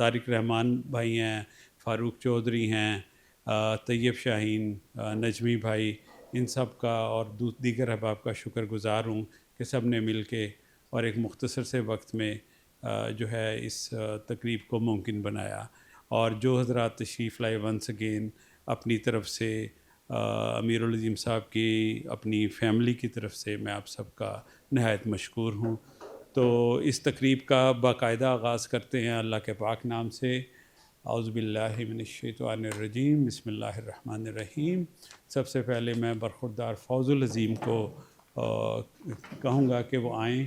طارق رحمان بھائی ہیں، فاروق چودھری ہیں، طیب شاہین، نجمی بھائی، ان سب کا اور دیگر احباب کا شکر گزار ہوں کہ سب نے مل کے اور ایک مختصر سے وقت میں جو ہے اس تقریب کو ممکن بنایا. اور جو حضرات تشریف لائے ونس اگین اپنی طرف سے، امیر العظیم صاحب کی اپنی فیملی کی طرف سے میں آپ سب کا نہایت مشکور ہوں. تو اس تقریب کا باقاعدہ آغاز کرتے ہیں اللہ کے پاک نام سے. اعوذ باللہ من الشیطان الرجیم، بسم اللہ الرحمن الرحیم. سب سے پہلے میں برخوردار فوز العظیم کو کہوں گا کہ وہ آئیں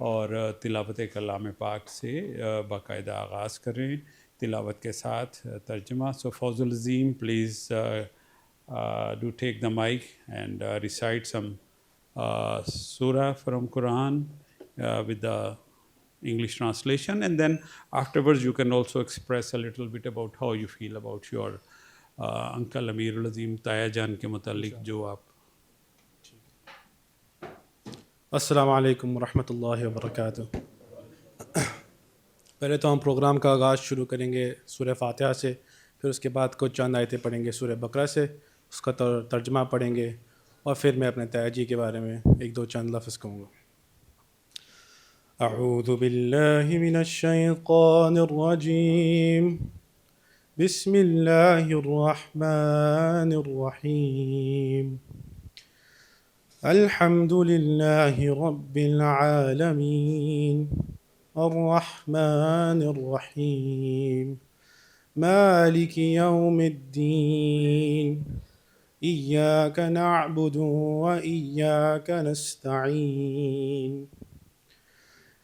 اور تلاوت کلام پاک سے باقاعدہ آغاز کریں، تلاوت کے ساتھ ترجمہ. سو فوز العظیم please do take the mic and recite some surah from Quran with the English translation, and then afterwards you can also express a little bit about how you feel about your uncle Amirul Azim Taya Jan کے متعلق جو آپ. السلام علیکم ورحمۃ اللہ وبرکاتہ. پہلے تو ہم پروگرام کا آغاز شروع کریں گے سورہ فاتحہ سے، پھر اس کے بعد کچھ چند آیتیں پڑھیں گے سورہ بقرہ سے، اس کا ترجمہ پڑھیں گے، اور پھر میں اپنے تایا جی کے بارے میں ایک دو چند لفظ کہوں گا. اعوذ باللہ من الشیطان الرجیم، بسم اللہ الرحمن الرحیم. الحمد للہ رب العالمین الرحمن الرحیم مالک یوم الدین ایاک نعبد و ایاک نستعین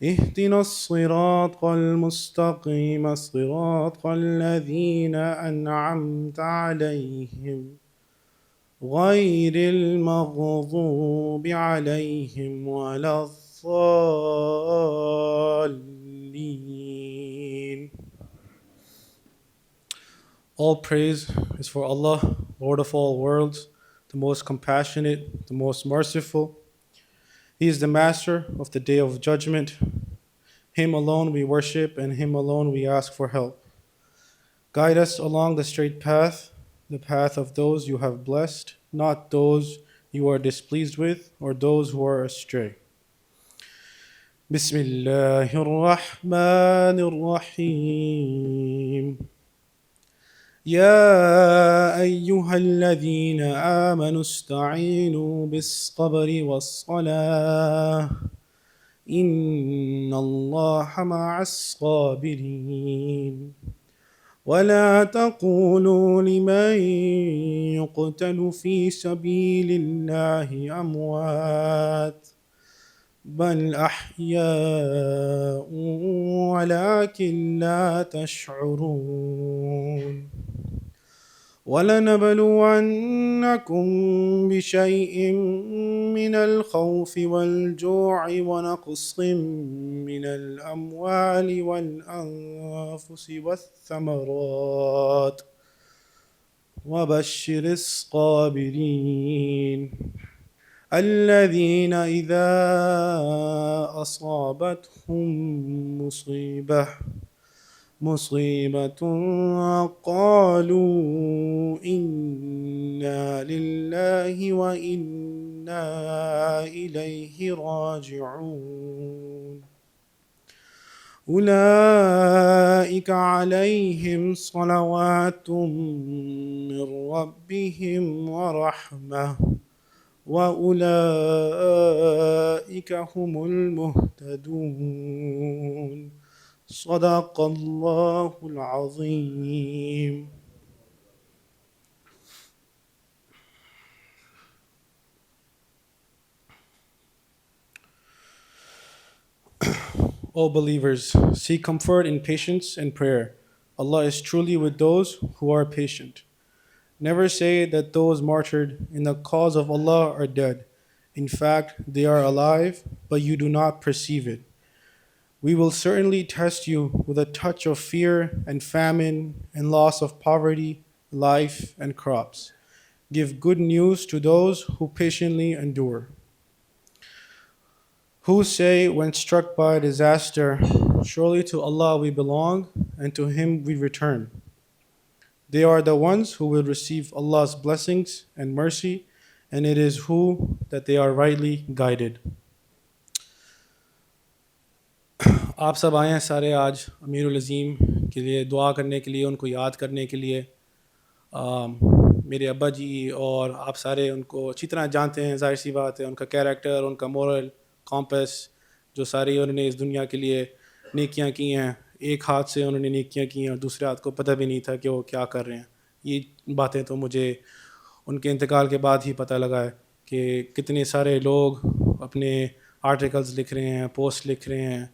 اهدنا الصراط المستقیم صراط الذین انعمت علیہم غیر المغضوب علیہم ولا الضالین. All praise is for Allah, Lord of all worlds, the most compassionate, the most merciful. He is the master of the day of judgment. Him alone we worship and Him alone we ask for help. Guide us along the straight path, the path of those you have blessed, not those you are displeased with or those who are astray. Bismillahir Rahmanir Rahim. يا أيها الذين آمنوا استعينوا بالصبر والصلاة إن الله مع الصابرين ولا تقولوا لمن يقتل في سبيل الله أموات بل أحياء ولكن لا تشعرون. ولنبلونكم بشيء من الخوف والجوع ونقص من الأموال والأنفس والثمرات وبشر الصابرين الذين إذا أصابتهم مصيبة قالوا إنا لله وإنا إليه راجعون. أولئك عليهم صلوات من ربهم ورحمة وأولئك هم المهتدون. صدق اللہ العظیم. O believers, seek comfort in patience and prayer. Allah is truly with those who are patient. Never say that those martyred in the cause of Allah are dead. In fact, they are alive, but you do not perceive it. We will certainly test you with a touch of fear and famine and loss of poverty, life, and crops. Give good news to those who patiently endure. Who say when struck by a disaster, Surely to Allah we belong, and to Him we return. They are the ones who will receive Allah's blessings and mercy, and it is who that they are rightly guided. آپ سب آئے ہیں سارے آج امیر العظیم کے لیے دعا کرنے کے لیے، ان کو یاد کرنے کے لیے. میرے ابا جی اور آپ سارے ان کو اچھی طرح جانتے ہیں، ظاہر سی بات ہے، ان کا کیریکٹر، ان کا مورل کامپس، جو ساری انہوں نے اس دنیا کے لیے نیکیاں کی ہیں. ایک ہاتھ سے انہوں نے نیکیاں کی ہیں اور دوسرے ہاتھ کو پتہ بھی نہیں تھا کہ وہ کیا کر رہے ہیں. یہ باتیں تو مجھے ان کے انتقال کے بعد ہی پتہ لگا ہے کہ کتنے سارے لوگ اپنے آرٹیکلز لکھ رہے ہیں، پوسٹ لکھ رہے ہیں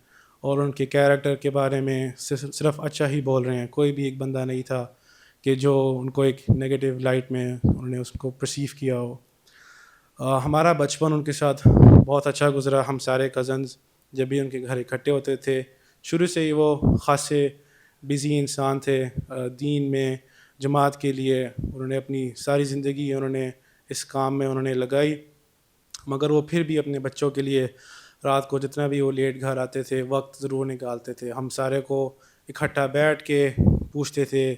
اور ان کے کیریکٹر کے بارے میں صرف اچھا ہی بول رہے ہیں. کوئی بھی ایک بندہ نہیں تھا کہ جو ان کو ایک نگیٹو لائٹ میں انہوں نے اس کو پرسیو کیا ہو. ہمارا بچپن ان کے ساتھ بہت اچھا گزرا. ہم سارے کزنز جب بھی ان کے گھر اکٹھے ہوتے تھے، شروع سے ہی وہ خاصے بزی انسان تھے دین میں، جماعت کے لیے. انہوں نے اپنی ساری زندگی انہوں نے اس کام میں انہوں نے لگائی، مگر وہ پھر بھی اپنے بچوں کے لیے رات کو جتنا بھی وہ لیٹ گھر آتے تھے وقت ضرور نکالتے تھے. ہم سارے کو اکٹھا بیٹھ کے پوچھتے تھے،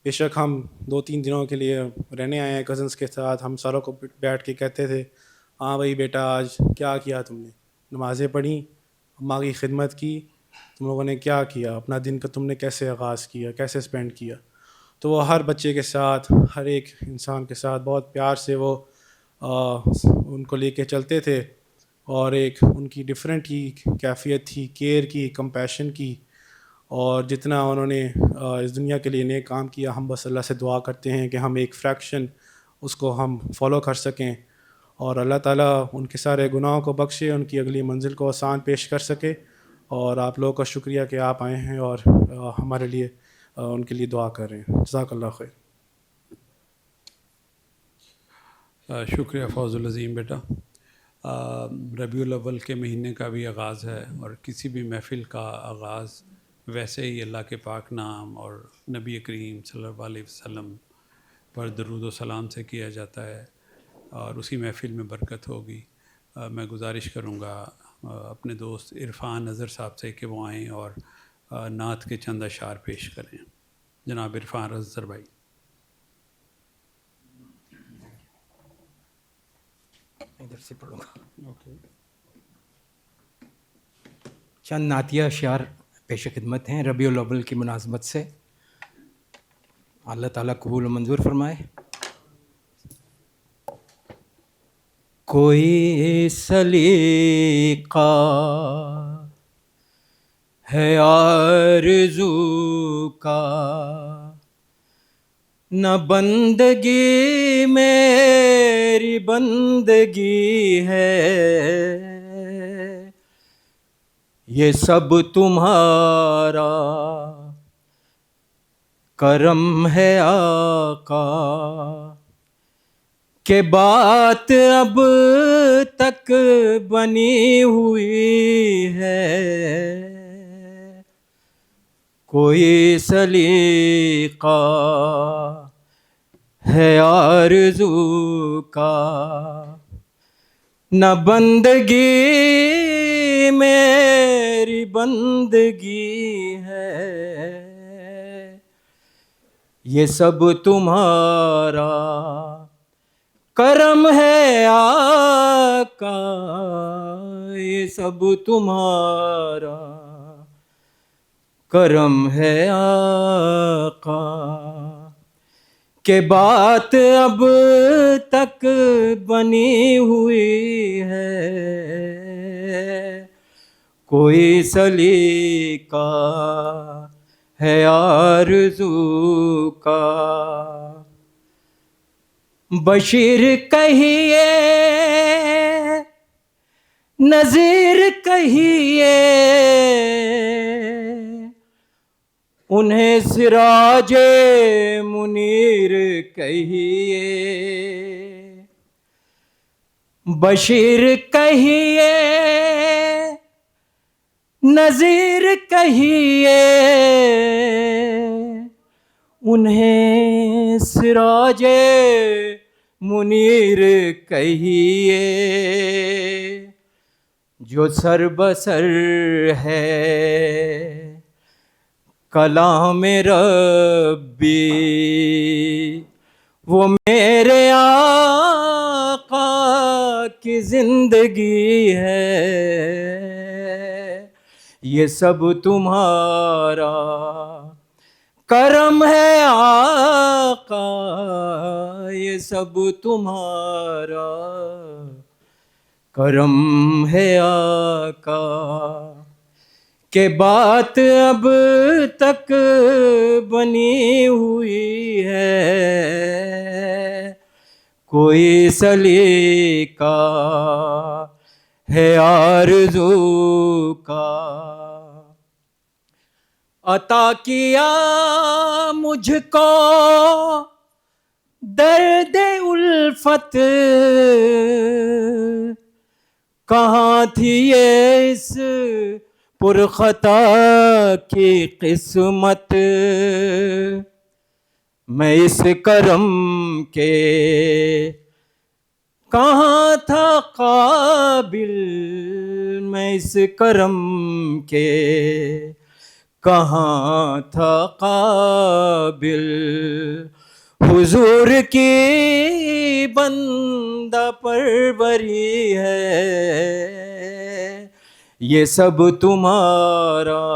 بے شک ہم 2-3 دنوں کے لیے رہنے آئے ہیں کزنس کے ساتھ، ہم ساروں کو بیٹھ کے کہتے تھے ہاں بھائی بیٹا آج کیا کیا تم نے؟ نمازیں پڑھیں، اماں کی خدمت کی، تم لوگوں نے کیا کیا، اپنا دن کا تم نے کیسے آغاز کیا، کیسے اسپینڈ کیا. تو وہ ہر بچے کے ساتھ، ہر ایک انسان کے ساتھ بہت پیار سے وہ ان کو لے کے چلتے تھے، اور ایک ان کی ڈفرینٹ ہی کیفیت تھی، کیئر کی، کمپیشن کی. اور جتنا انہوں نے اس دنیا کے لیے نیک کام کیا، ہم بس اللہ سے دعا کرتے ہیں کہ ہم ایک فریکشن اس کو ہم فالو کر سکیں، اور اللہ تعالیٰ ان کے سارے گناہوں کو بخشے، ان کی اگلی منزل کو آسان پیش کر سکے. اور آپ لوگوں کا شکریہ کہ آپ آئے ہیں اور ہمارے لیے ان کے لیے دعا کر رہے ہیں. جزاک اللہ خیر. شکریہ فوز العظیم بیٹا. ربیع الاول کے مہینے کا بھی آغاز ہے، اور کسی بھی محفل کا آغاز ویسے ہی اللہ کے پاک نام اور نبی کریم صلی اللہ علیہ وسلم پر درود و سلام سے کیا جاتا ہے، اور اسی محفل میں برکت ہوگی. میں گزارش کروں گا اپنے دوست عرفان اظہر صاحب سے کہ وہ آئیں اور نعت کے چند اشعار پیش کریں. جناب عرفان اظہر بھائی. ادھر سے پڑھوں گا. چند نعتیہ اشعار پیش خدمت ہیں ربیع الاول کی مناسبت سے. اللہ تعالیٰ قبول و منظور فرمائے. کوئی سلیقہ ہے آرزو کا، نہ بندگی میری بندگی ہے، یہ سب تمہارا کرم ہے آقا، کہ بات اب تک بنی ہوئی ہے. کوئی سلیقہ ہے آرزو کا، نہ بندگی میری بندگی ہے، یہ سب تمہارا کرم ہے آقا، یہ سب تمہارا کرم ہے آقا، کہ بات اب تک بنی ہوئی ہے. کوئی سلیقہ ہے آرزو کا. بشیر کہیے نذیر کہیے، انہیں سراج منیر کہیے. بشیر کہیے نذیر کہیے، انہیں سراج منیر کہیے. جو سر بسر ہے کلام ربی، وہ میرے آقا کی زندگی ہے، یہ سب تمہارا کرم ہے آقا، یہ سب تمہارا کرم ہے آقا، کہ بات اب تک بنی ہوئی ہے، کوئی سلیقہ ہے آرزو کا، عطا کیا مجھ کو درد الفت، کہاں تھی یہ اس پرخطا کی قسمت، میں اس کرم کے کہاں تھا قابل، میں اس کرم کے کہاں تھا قابل، حضور کی بندہ پروری ہے، یہ سب تمہارا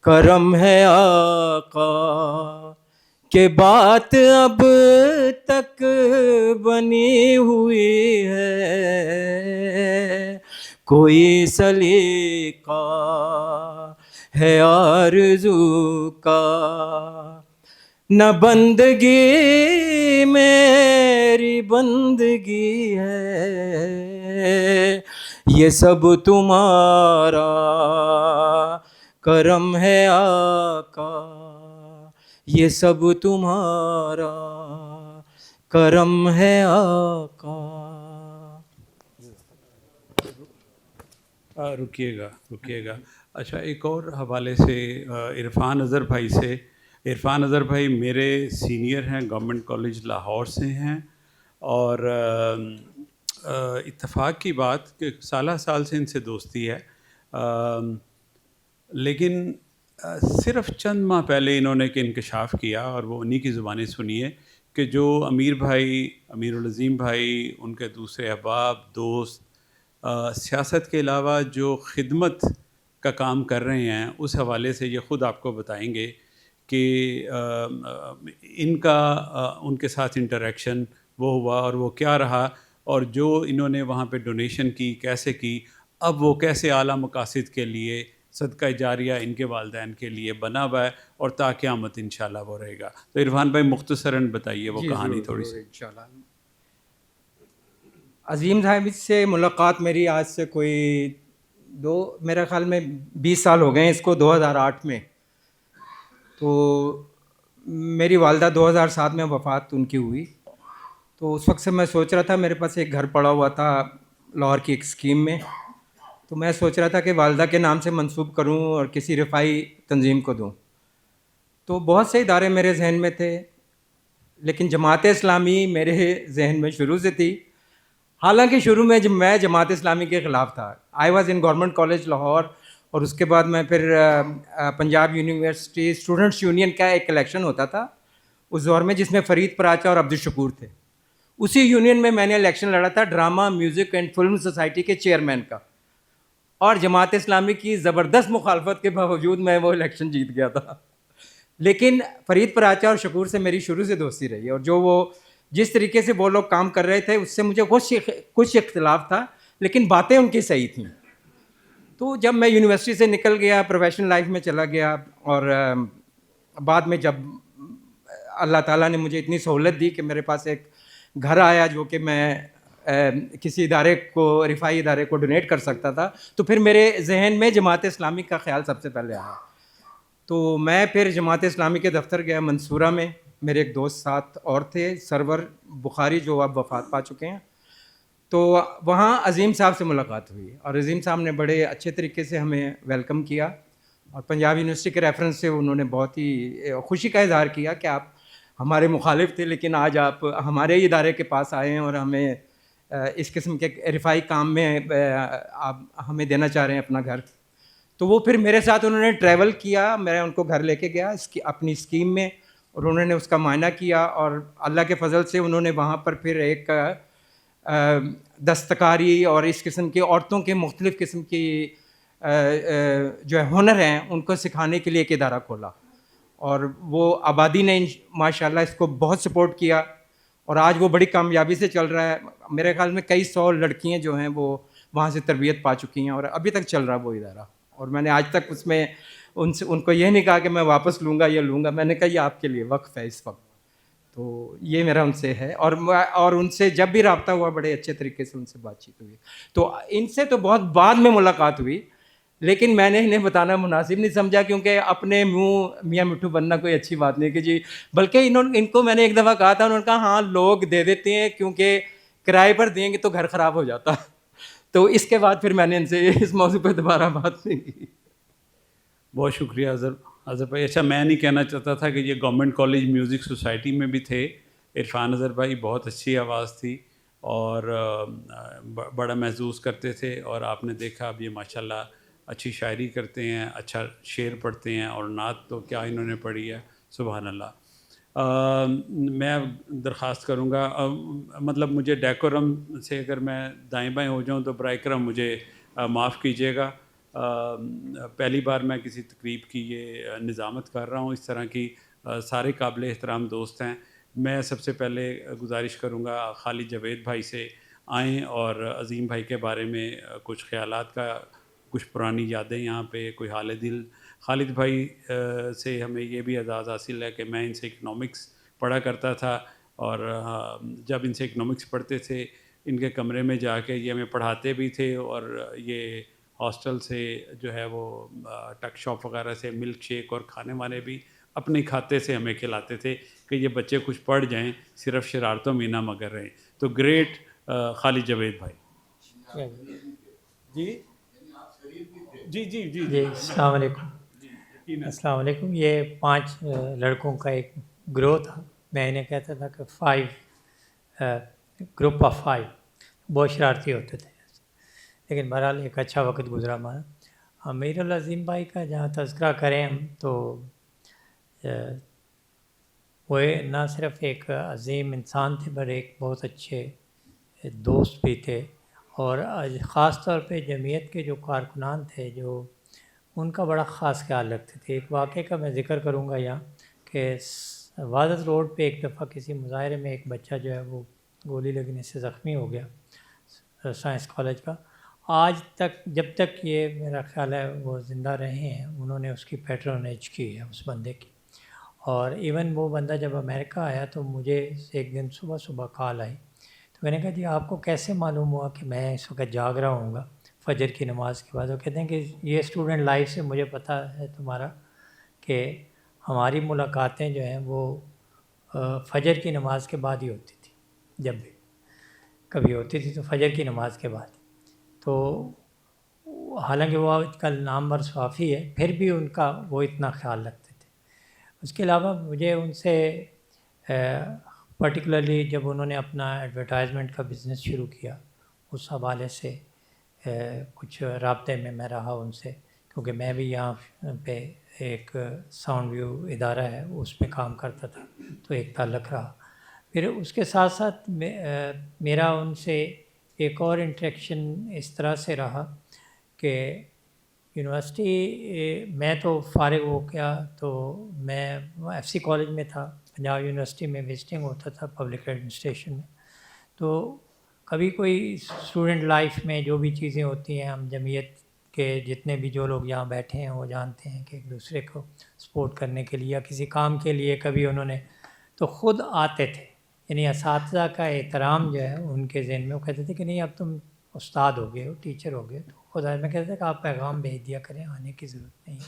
کرم ہے آقا، کہ بات اب تک بنی ہوئی ہے، کوئی سلیقہ ہے آرزو کا، نہ بندگی میری بندگی ہے، یہ سب تمہارا کرم ہے آقا، یہ سب تمہارا کرم ہے آقا۔ رکیے گا. اچھا، ایک اور حوالے سے عرفان اظہر بھائی سے. عرفان اظہر بھائی میرے سینئر ہیں، گورنمنٹ کالج لاہور سے ہیں، اور اتفاق کی بات کہ سالہ سال سے ان سے دوستی ہے، لیکن صرف چند ماہ پہلے انہوں نے ایک انکشاف کیا، اور وہ انہی کی زبانیں سنیے کہ جو امیر بھائی، امیر العظیم بھائی، ان کے دوسرے احباب، دوست، سیاست کے علاوہ جو خدمت کا کام کر رہے ہیں، اس حوالے سے یہ خود آپ کو بتائیں گے کہ ان کا ان کے ساتھ انٹریکشن وہ ہوا اور وہ کیا رہا، اور جو انہوں نے وہاں پہ ڈونیشن کی کیسے کی، اب وہ کیسے اعلیٰ مقاصد کے لیے صدقہ جاریہ ان کے والدین کے لیے بنا ہوا ہے، اور تا قیامت انشاءاللہ وہ رہے گا. تو عرفان بھائی مختصراً بتائیے وہ کہانی تھوڑی سی. انشاءاللہ. عظیم صاحب سے ملاقات میری آج سے کوئی میرا خیال میں 20 سال ہو گئے ہیں اس کو، 2008 میں. تو میری والدہ 2007 میں وفات ان کی ہوئی. تو اس وقت سے میں سوچ رہا تھا، میرے پاس ایک گھر پڑا ہوا تھا لاہور کی ایک اسکیم میں، تو میں سوچ رہا تھا کہ والدہ کے نام سے منسوب کروں اور کسی رفائی تنظیم کو دوں. تو بہت سے ادارے میرے ذہن میں تھے، لیکن جماعت اسلامی میرے ذہن میں شروع سے تھی. حالانکہ شروع میں جب میں جماعت اسلامی کے خلاف تھا، I was in government college Lahore, اور اس کے بعد میں پھر پنجاب یونیورسٹی اسٹوڈنٹس یونین کا ایک الیکشن ہوتا تھا اس دور میں، جس میں فرید پراچا اور عبدالشکور تھے. اسی یونین میں میں نے الیکشن لڑا تھا drama music and film society کے چیئرمین کا، اور جماعت اسلامی کی زبردست مخالفت کے باوجود میں وہ الیکشن جیت گیا تھا. لیکن فرید پراچا اور شکور سے میری شروع سے دوستی رہی، اور جو وہ جس طریقے سے وہ لوگ کام کر رہے تھے اس سے مجھے کچھ اختلاف تھا، لیکن باتیں ان کی صحیح تھیں. تو جب میں یونیورسٹی سے نکل گیا، پروفیشنل لائف میں چلا گیا، اور بعد میں جب اللہ تعالیٰ نے مجھے اتنی سہولت دی کہ میرے پاس ایک گھر آیا جو کہ میں کسی ادارے کو، رفائی ادارے کو ڈونیٹ کر سکتا تھا، تو پھر میرے ذہن میں جماعت اسلامی کا خیال سب سے پہلے آیا. تو میں پھر جماعت اسلامی کے دفتر گیا منصورہ میں. میرے ایک دوست ساتھ اور تھے، سرور بخاری، جو اب وفات پا چکے ہیں. تو وہاں عظیم صاحب سے ملاقات ہوئی، اور عظیم صاحب نے بڑے اچھے طریقے سے ہمیں ویلکم کیا، اور پنجاب یونیورسٹی کے ریفرنس سے انہوں نے بہت ہی خوشی کا اظہار کیا کہ آپ ہمارے مخالف تھے، لیکن آج آپ ہمارے ہی ادارے کے پاس آئے ہیں اور ہمیں اس قسم کے رفائی کام میں آپ ہمیں دینا چاہ رہے ہیں اپنا گھر. تو وہ پھر میرے ساتھ انہوں نے ٹریول کیا, میں ان کو گھر لے کے گیا اپنی اسکیم میں, اور انہوں نے اس کا معائنہ کیا, اور اللہ کے فضل سے انہوں نے وہاں پر پھر ایک دستکاری اور اس قسم کی عورتوں کے مختلف قسم کی جو ہے ہنر ہیں ان کو سکھانے کے لیے ایک ادارہ کھولا, اور وہ آبادی نے ماشاء اللہ اس کو بہت سپورٹ کیا, اور آج وہ بڑی کامیابی سے چل رہا ہے. میرے خیال میں کئی 100 لڑکیاں جو ہیں وہ وہاں سے تربیت پا چکی ہیں, اور ابھی تک چل رہا ہے وہ ادارہ. اور میں نے آج تک اس میں ان کو یہ نہیں کہا کہ میں واپس لوں گا یا لوں گا, میں نے کہا یہ آپ کے لیے وقف ہے اس وقت. تو یہ میرا ان سے ہے, اور ان سے جب بھی رابطہ ہوا بڑے اچھے طریقے سے ان سے بات چیت ہوئی. تو ان سے تو بہت بعد میں ملاقات ہوئی, لیکن میں نے انہیں بتانا مناسب نہیں سمجھا, کیونکہ اپنے منہ میاں مٹھو بننا کوئی اچھی بات نہیں کہ جی, بلکہ ان کو میں نے ایک دفعہ کہا تھا, انہوں نے کہا ہاں لوگ دے دیتے ہیں کیونکہ کرائے پر دیں گے تو گھر خراب ہو جاتا. تو اس کے بعد پھر میں نے ان سے اس موضوع پہ دوبارہ بات نہیں کی. بہت شکریہ اظہر بھائی. اچھا, میں نہیں کہنا چاہتا تھا کہ یہ گورنمنٹ کالج میوزک سوسائٹی میں بھی تھے. عرفان اظہر بھائی بہت اچھی آواز تھی اور بڑا محظوظ کرتے تھے, اور آپ نے دیکھا اب یہ ماشاءاللہ اچھی شاعری کرتے ہیں, اچھا شعر پڑھتے ہیں, اور نعت تو کیا انہوں نے پڑھی ہے, سبحان اللہ. میں درخواست کروں گا, مطلب مجھے ڈیکورم سے اگر میں دائیں بائیں ہو جاؤں تو برائے کرم مجھے معاف کیجیے گا. پہلی بار میں کسی تقریب کی یہ نظامت کر رہا ہوں, اس طرح کی سارے قابل احترام دوست ہیں. میں سب سے پہلے گزارش کروں گا خالد جاوید بھائی سے آئیں اور عظیم بھائی کے بارے میں کچھ خیالات کا, کچھ پرانی یادیں یہاں پہ, کوئی حال دل. خالد بھائی سے ہمیں یہ بھی اعزاز حاصل ہے کہ میں ان سے اکنامکس پڑھا کرتا تھا, اور جب ان سے اکنامکس پڑھتے تھے ان کے کمرے میں جا کے یہ ہمیں پڑھاتے بھی تھے, اور یہ ہاسٹل سے جو ہے وہ ٹک شاپ وغیرہ سے ملک شیک اور کھانے وانے بھی اپنے کھاتے سے ہمیں کھلاتے تھے کہ یہ بچے کچھ پڑھ جائیں, صرف شرارتوں میں نہ مگر رہیں. تو گریٹ خالد جاوید بھائی. جی جی جی جی جی السلام علیکم. السلام علیکم. یہ 5 لڑکوں کا ایک گروہ تھا, میں انہیں کہتا تھا کہ 5 گروپ آف 5. بہت شرارتی ہوتے تھے, لیکن بہرحال ایک اچھا وقت گزرا ہمارا. امیر العظیم بھائی کا جہاں تذکرہ کریں ہم تو وہ نہ صرف ایک عظیم انسان تھے بلکہ ایک بہت اچھے دوست بھی تھے, اور خاص طور پہ جمعیت کے جو کارکنان تھے جو ان کا بڑا خاص خیال رکھتے تھے. ایک واقعے کا میں ذکر کروں گا یہاں کہ وادت روڈ پہ ایک دفعہ کسی مظاہرے میں ایک بچہ جو ہے وہ گولی لگنے سے زخمی ہو گیا سائنس کالج کا. آج تک جب تک یہ میرا خیال ہے وہ زندہ رہے ہیں انہوں نے اس کی پیٹرونیج کی ہے اس بندے کی. اور ایون وہ بندہ جب امریکہ آیا تو مجھے ایک دن صبح کال آئی, تو میں نے کہا جی آپ کو کیسے معلوم ہوا کہ میں اس وقت جاگ رہا ہوں گا فجر کی نماز کے بعد؟ وہ کہتے ہیں کہ یہ اسٹوڈنٹ لائف سے مجھے پتہ ہے تمہارا کہ ہماری ملاقاتیں جو ہیں وہ فجر کی نماز کے بعد ہی ہوتی تھی, جب بھی کبھی ہوتی تھی تو فجر کی نماز کے بعد. تو حالانکہ وہ آج کل نامور صحافی ہے پھر بھی ان کا وہ اتنا خیال رکھتے تھے. اس کے علاوہ مجھے ان سے پرٹیکولرلی جب انہوں نے اپنا ایڈورٹائزمنٹ کا بزنس شروع کیا اس حوالے سے کچھ رابطے میں رہا ان سے, کیونکہ میں بھی یہاں پہ ایک ساؤنڈ ویو ادارہ ہے اس میں کام کرتا تھا تو ایک تعلق رہا. پھر اس کے ساتھ ساتھ میرا ان سے ایک اور انٹریکشن اس طرح سے رہا کہ یونیورسٹی میں تو فارغ ہو گیا تو میں ایف سی کالج میں تھا, پنجاب یونیورسٹی میں وزٹنگ ہوتا تھا پبلک ایڈمنسٹریشن میں. تو کبھی کوئی اسٹوڈنٹ لائف میں جو بھی چیزیں ہوتی ہیں ہم جمعیت کے جتنے بھی جو لوگ یہاں بیٹھے ہیں وہ جانتے ہیں کہ ایک دوسرے کو سپورٹ کرنے کے لیے یا کسی کام کے لیے کبھی انہوں نے تو خود آتے تھے. یعنی اساتذہ کا احترام جو ہے ان کے ذہن میں, وہ کہتے تھے کہ نہیں اب تم استاد ہو گئے ہو, ٹیچر ہو گئے, تو خدا میں کہتے تھے کہ آپ پیغام بھیج دیا کریں, آنے کی ضرورت نہیں ہے.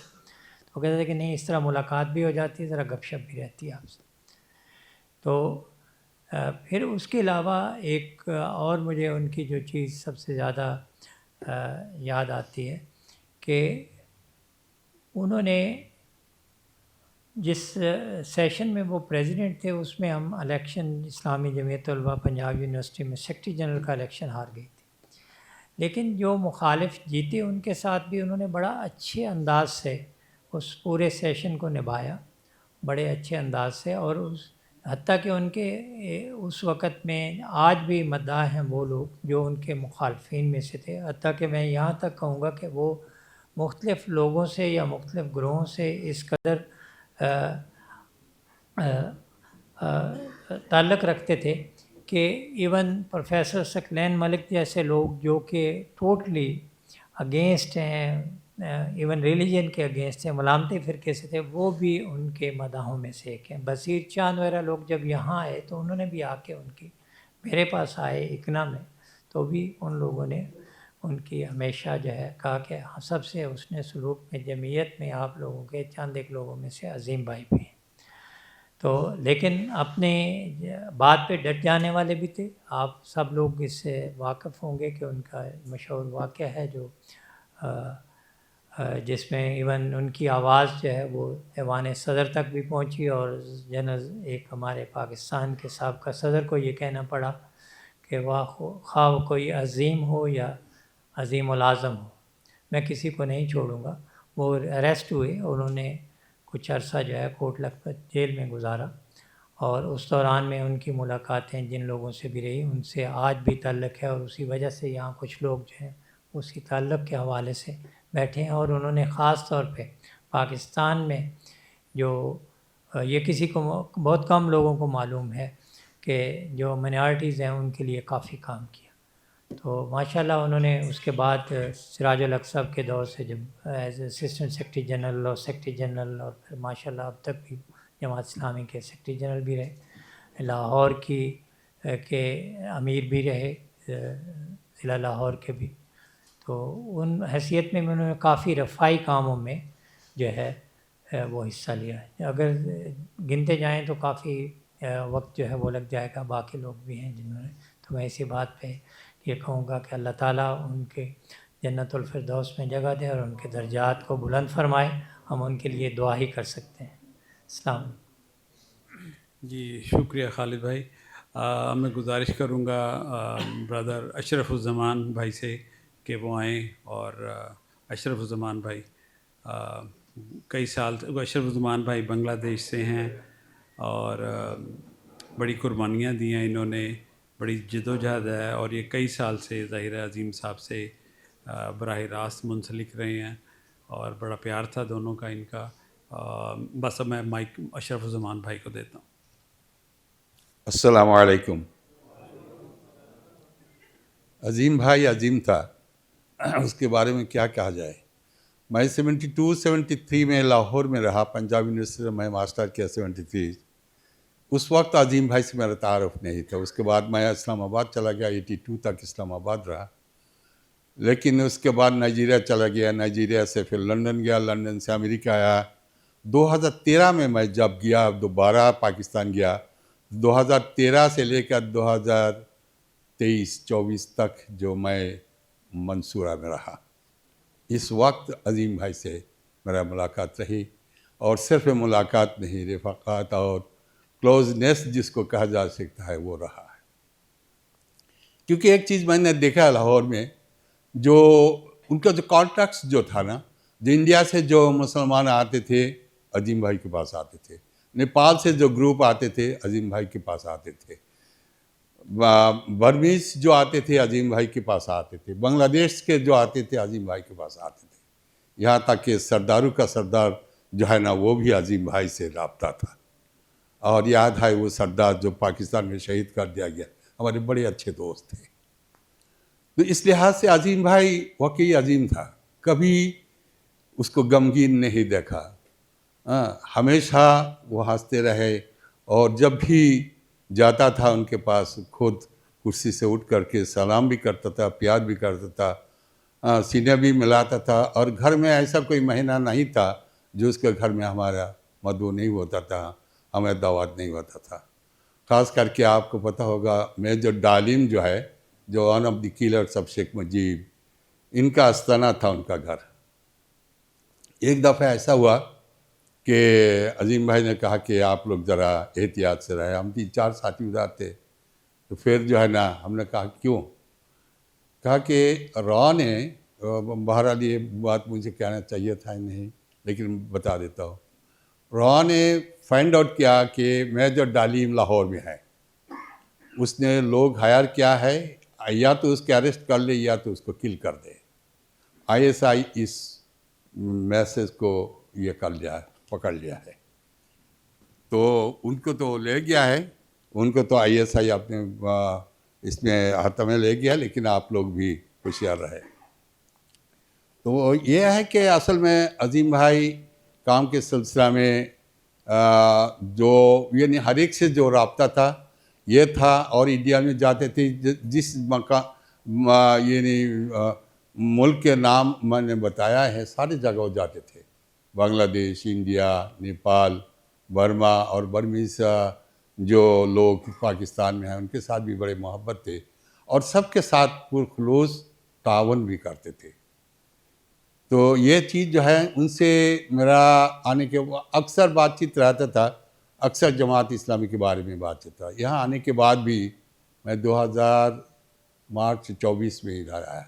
تو وہ کہتے تھے کہ نہیں اس طرح ملاقات بھی ہو جاتی ہے, ذرا گپ شپ بھی رہتی ہے آپ سے. تو پھر اس کے علاوہ ایک اور مجھے ان کی جو چیز سب سے زیادہ یاد آتی ہے کہ انہوں نے جس سیشن میں وہ پریزیڈنٹ تھے اس میں ہم الیکشن اسلامی جمعیت طلبہ پنجاب یونیورسٹی میں سیکرٹری جنرل کا الیکشن ہار گئی تھی، لیکن جو مخالف جیتے ان کے ساتھ بھی انہوں نے بڑا اچھے انداز سے اس پورے سیشن کو نبھایا، بڑے اچھے انداز سے، اور حتیٰ کہ ان کے اس وقت میں آج بھی مداح ہیں وہ لوگ جو ان کے مخالفین میں سے تھے، حتیٰ کہ میں یہاں تک کہوں گا کہ وہ مختلف لوگوں سے یا مختلف گروہوں سے اس قدر تعلق رکھتے تھے کہ ایون پروفیسر ثقلین ملک جیسے لوگ جو کہ ٹوٹلی اگینسٹ ہیں، ایون ریلیجن کے اگینسٹ ہیں، ملامتی فرقے سے تھے، وہ بھی ان کے مداحوں میں سے ایک ہیں۔ بصیر چاند وغیرہ لوگ جب یہاں آئے تو انہوں نے بھی آ کے میرے پاس آئے اکنا میں، تو بھی ان لوگوں نے ان کی ہمیشہ جو ہے کہا کہ سب سے اس نے سلوک میں جمعیت میں آپ لوگوں کے چند ایک لوگوں میں سے عظیم بھائی بھی ہیں۔ تو لیکن اپنے بات پہ ڈٹ جانے والے بھی تھے، آپ سب لوگ اس سے واقف ہوں گے کہ ان کا مشہور واقعہ ہے جو جس میں ایون ان کی آواز جو ہے وہ ایوان صدر تک بھی پہنچی، اور جنرل ایک ہمارے پاکستان کے سابقہ صدر کو یہ کہنا پڑا کہ خواہ کوئی عظیم ہو یا عظیم العظم ہو، میں کسی کو نہیں چھوڑوں گا۔ وہ اریسٹ ہوئے، انہوں نے کچھ عرصہ جو ہے کوٹ لکھپت جیل میں گزارا، اور اس دوران میں ان کی ملاقاتیں جن لوگوں سے بھی رہی ان سے آج بھی تعلق ہے، اور اسی وجہ سے یہاں کچھ لوگ جو ہیں اسی تعلق کے حوالے سے بیٹھے ہیں۔ اور انہوں نے خاص طور پہ پاکستان میں جو یہ کسی کو بہت کم لوگوں کو معلوم ہے کہ جو منارٹیز ہیں ان کے لیے کافی کام کیا۔ تو ماشاءاللہ انہوں نے اس کے بعد سراج الحق صاحب کے دور سے جب ایز اسسٹنٹ سیکرٹری جنرل اور سیکرٹری جنرل، اور پھر ماشاءاللہ اب تک بھی جماعت اسلامی کے سیکرٹری جنرل بھی رہے، لاہور کے امیر بھی رہے، ضلع لاہور کے بھی، تو ان حیثیت میں انہوں نے کافی رفائی کاموں میں جو ہے وہ حصہ لیا ہے۔ اگر گنتے جائیں تو کافی وقت جو ہے وہ لگ جائے گا، باقی لوگ بھی ہیں جنہوں نے، تو میں اسی بات پہ یہ کہوں گا کہ اللہ تعالیٰ ان کے جنت الفردوس میں جگہ دے اور ان کے درجات کو بلند فرمائے، ہم ان کے لیے دعا ہی کر سکتے ہیں۔ السلام علیکم۔ جی شکریہ خالد بھائی۔ میں گزارش کروں گا برادر اشرف الزمان بھائی سے کہ وہ آئیں، اور اشرف الزمان بھائی کئی سال اشرف الزمان بھائی بنگلہ دیش سے ہیں، اور بڑی قربانیاں دی ہیں انہوں نے، بڑی جد و جہد ہے، اور یہ کئی سال سے ظاہر عظیم صاحب سے براہ راست منسلک رہے ہیں، اور بڑا پیار تھا دونوں کا ان کا۔ بس اب میں مائک اشرف الزمان بھائی کو دیتا ہوں۔ السلام علیکم۔ عظیم بھائی عظیم تھا، اس کے بارے میں کیا کہا جائے۔ میں 72-73 میں لاہور میں رہا، پنجاب یونیورسٹی میں ماسٹر کیا 73۔ اس وقت عظیم بھائی سے میرا تعارف نہیں تھا۔ اس کے بعد میں اسلام آباد چلا گیا، 82 تک اسلام آباد رہا، لیکن اس کے بعد نائجیریا چلا گیا، نائجیریا سے پھر لندن گیا، لندن سے امریکہ آیا۔ 2013 میں میں جب گیا دوبارہ پاکستان گیا، 2013 سے لے کر 2023-24 تک جو میں منصورہ میں رہا، اس وقت عظیم بھائی سے میرا ملاقات رہی، اور صرف ملاقات نہیں، رفاقات اور کلوزنیس جس کو کہا جا سکتا ہے وہ رہا ہے۔ کیونکہ ایک چیز میں نے دیکھا لاہور میں، جو ان کا جو کانٹیکٹس جو تھا نا، جو انڈیا سے جو مسلمان آتے تھے عظیم بھائی کے پاس آتے تھے، نیپال سے جو گروپ آتے تھے عظیم بھائی کے پاس آتے تھے، برمیز جو آتے تھے عظیم بھائی کے پاس آتے تھے، بنگلہ دیش کے جو آتے تھے عظیم بھائی کے پاس آتے تھے، یہاں تک کہ سرداروں کا سردار جو ہے نا وہ بھی عظیم بھائی سے رابطہ تھا۔ اور یاد ہے وہ سردار جو پاکستان میں شہید کر دیا گیا، ہمارے بڑے اچھے دوست تھے۔ تو اس لحاظ سے عظیم بھائی واقعی عظیم تھا، کبھی اس کو غمگین نہیں دیکھا، ہمیشہ وہ ہنستے رہے، اور جب بھی جاتا تھا ان کے پاس خود کرسی سے اٹھ کر کے سلام بھی کرتا تھا، پیار بھی کرتا تھا، سینے بھی ملاتا تھا، اور گھر میں ایسا کوئی مہینہ نہیں تھا جو اس کے گھر میں ہمارا مدعو نہیں ہوتا تھا، ہمیں دعوت نہیں ہوتا تھا۔ خاص کر کے آپ کو پتہ ہوگا میجر ڈالم جو ہے، جو one of the colours of شیخ مجیب، ان کا آستانہ تھا ان کا گھر۔ ایک دفعہ ایسا ہوا کہ عظیم بھائی نے کہا کہ آپ لوگ ذرا احتیاط سے رہے. ہم 3-4 ساتھی ادھر تھے. تو پھر جو ہے نا ہم نے کہا کیوں؟ کہا کہ را نے بہرحال یہ بات مجھے کہنا چاہیے تھا نہیں لیکن بتا دیتا ہوں. را نے فائنڈ آؤٹ کیا کہ میجر ڈالیم لاہور میں ہے. اس نے لوگ ہائر کیا ہے یا تو اس کے اریسٹ کر لے یا تو اس کو کل کر دے. ISI اس میسج کو یہ کر لیا ہے, پکڑ لیا ہے. تو ان کو تو لے گیا ہے, ان کو تو ISI اپنے اس میں ہاتھ میں لے گیا, لیکن آپ لوگ بھی ہوشیار رہے. تو یہ ہے کہ اصل میں عظیم بھائی کام کے سلسلہ میں جو یعنی ہر ایک سے جو رابطہ تھا یہ تھا. اور انڈیا میں جاتے تھے جس مقام یعنی ملک کے نام میں نے بتایا ہے ساری جگہوں جاتے تھے. بنگلہ دیش, انڈیا, نیپال, برما اور برمیز جو لوگ پاکستان میں ہیں ان کے ساتھ بھی بڑے محبت تھے اور سب کے ساتھ پرخلوص تعاون بھی کرتے تھے. تو یہ چیز جو ہے ان سے میرا آنے کے اکثر بات چیت رہتا تھا, اکثر جماعت اسلامی کے بارے میں بات چیت تھا. یہاں آنے کے بعد بھی میں 2000 مارچ 24 میں ادھر آیا.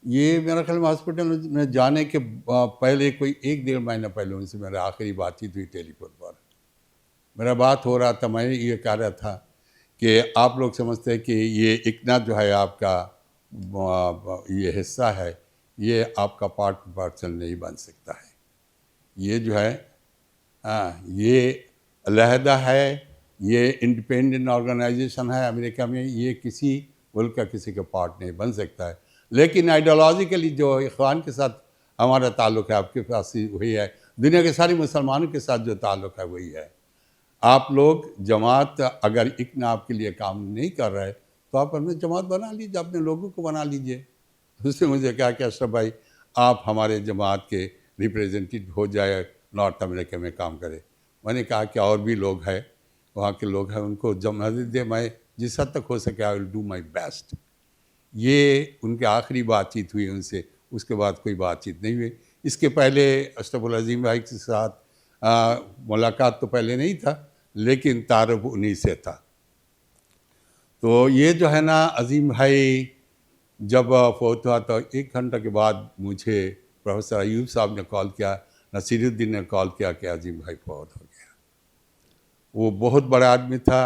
یہ میرا خیال میں ہاسپٹل میں جانے کے پہلے کوئی 1-1.5 مہینہ پہلے ان سے میرا آخری بات چیت ہوئی ٹیلی فون پر. میرا بات ہو رہا تھا, میں یہ کہہ رہا تھا کہ آپ لوگ سمجھتے ہیں کہ یہ اکنا جو ہے آپ کا یہ حصہ ہے, یہ آپ کا پارٹ پارسل نہیں بن سکتا ہے. یہ جو ہے یہ علیحدہ ہے, یہ انڈیپینڈنٹ آرگنائزیشن ہے امریکہ میں, یہ کسی ملک کا کسی کا پارٹ نہیں بن سکتا ہے. لیکن آئیڈیالوجیکلی جو اخوان کے ساتھ ہمارا تعلق ہے, آپ کے پاس وہی ہے, دنیا کے سارے مسلمانوں کے ساتھ جو تعلق ہے وہی ہے. آپ لوگ جماعت اگر اکنا آپ کے لیے کام نہیں کر رہے تو آپ اپنے جماعت بنا لیجیے, اپنے لوگوں کو بنا لیجیے. اس نے مجھے کہا کہ اشرف بھائی آپ ہمارے جماعت کے ریپریزنٹیو ہو جائے, نارتھ امریکہ میں کام کرے. میں نے کہا کہ اور بھی لوگ ہیں, وہاں کے لوگ ہیں, ان کو جمع دے, میں جس حد تک ہو سکے آئی ول ڈو مائی بیسٹ. یہ ان کے آخری بات چیت ہوئی ان سے, اس کے بعد کوئی بات چیت نہیں ہوئی. اس کے پہلے اشرف العظیم بھائی کے ساتھ ملاقات تو پہلے نہیں تھا, لیکن تعارف انہی سے تھا. تو یہ جو ہے نا عظیم بھائی جب فوت ہوا تو 1 گھنٹہ کے بعد مجھے پروفیسر ایوب صاحب نے کال کیا, نصیر الدین نے کال کیا کہ عظیم بھائی فوت ہو گیا. وہ بہت بڑا آدمی تھا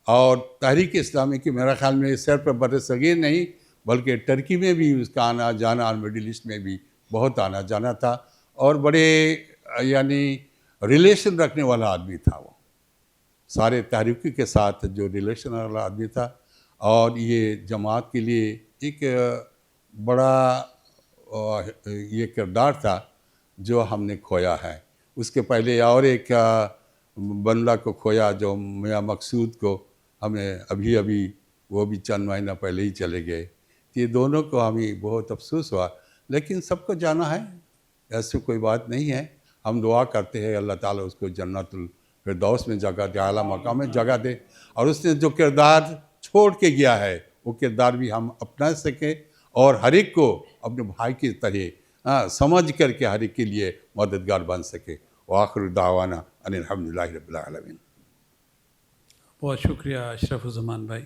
اور تحریک اسلامی کی میرا خیال میں صرف بر صغیر نہیں بلکہ ٹرکی میں بھی اس کا آنا جانا اور مڈل ایسٹ میں بھی بہت آنا جانا تھا, اور بڑے یعنی ریلیشن رکھنے والا آدمی تھا. وہ سارے تحریکی کے ساتھ جو ریلیشن والا آدمی تھا, اور یہ جماعت کے لیے ایک بڑا یہ کردار تھا جو ہم نے کھویا ہے. اس کے پہلے اور ایک بندہ کو کھویا جو میاں مقصود کو, ہمیں ابھی وہ بھی چند مہینہ پہلے ہی چلے گئے. یہ دونوں کو ہمیں بہت افسوس ہوا, لیکن سب کو جانا ہے, ایسی کوئی بات نہیں ہے. ہم دعا کرتے ہیں اللہ تعالیٰ اس کو جنت الفردوس میں جگہ دے, اعلیٰ مقام میں جگہ دے, اور اس نے جو کردار چھوڑ کے گیا ہے وہ کردار بھی ہم اپنا سکیں اور ہر ایک کو اپنے بھائی کی طرح سمجھ کر کے ہر ایک کے لیے مددگار بن سکے. وآخر دعوانا ان الحمدللہ رب العالمین. بہت شکریہ اشرف الزمان بھائی.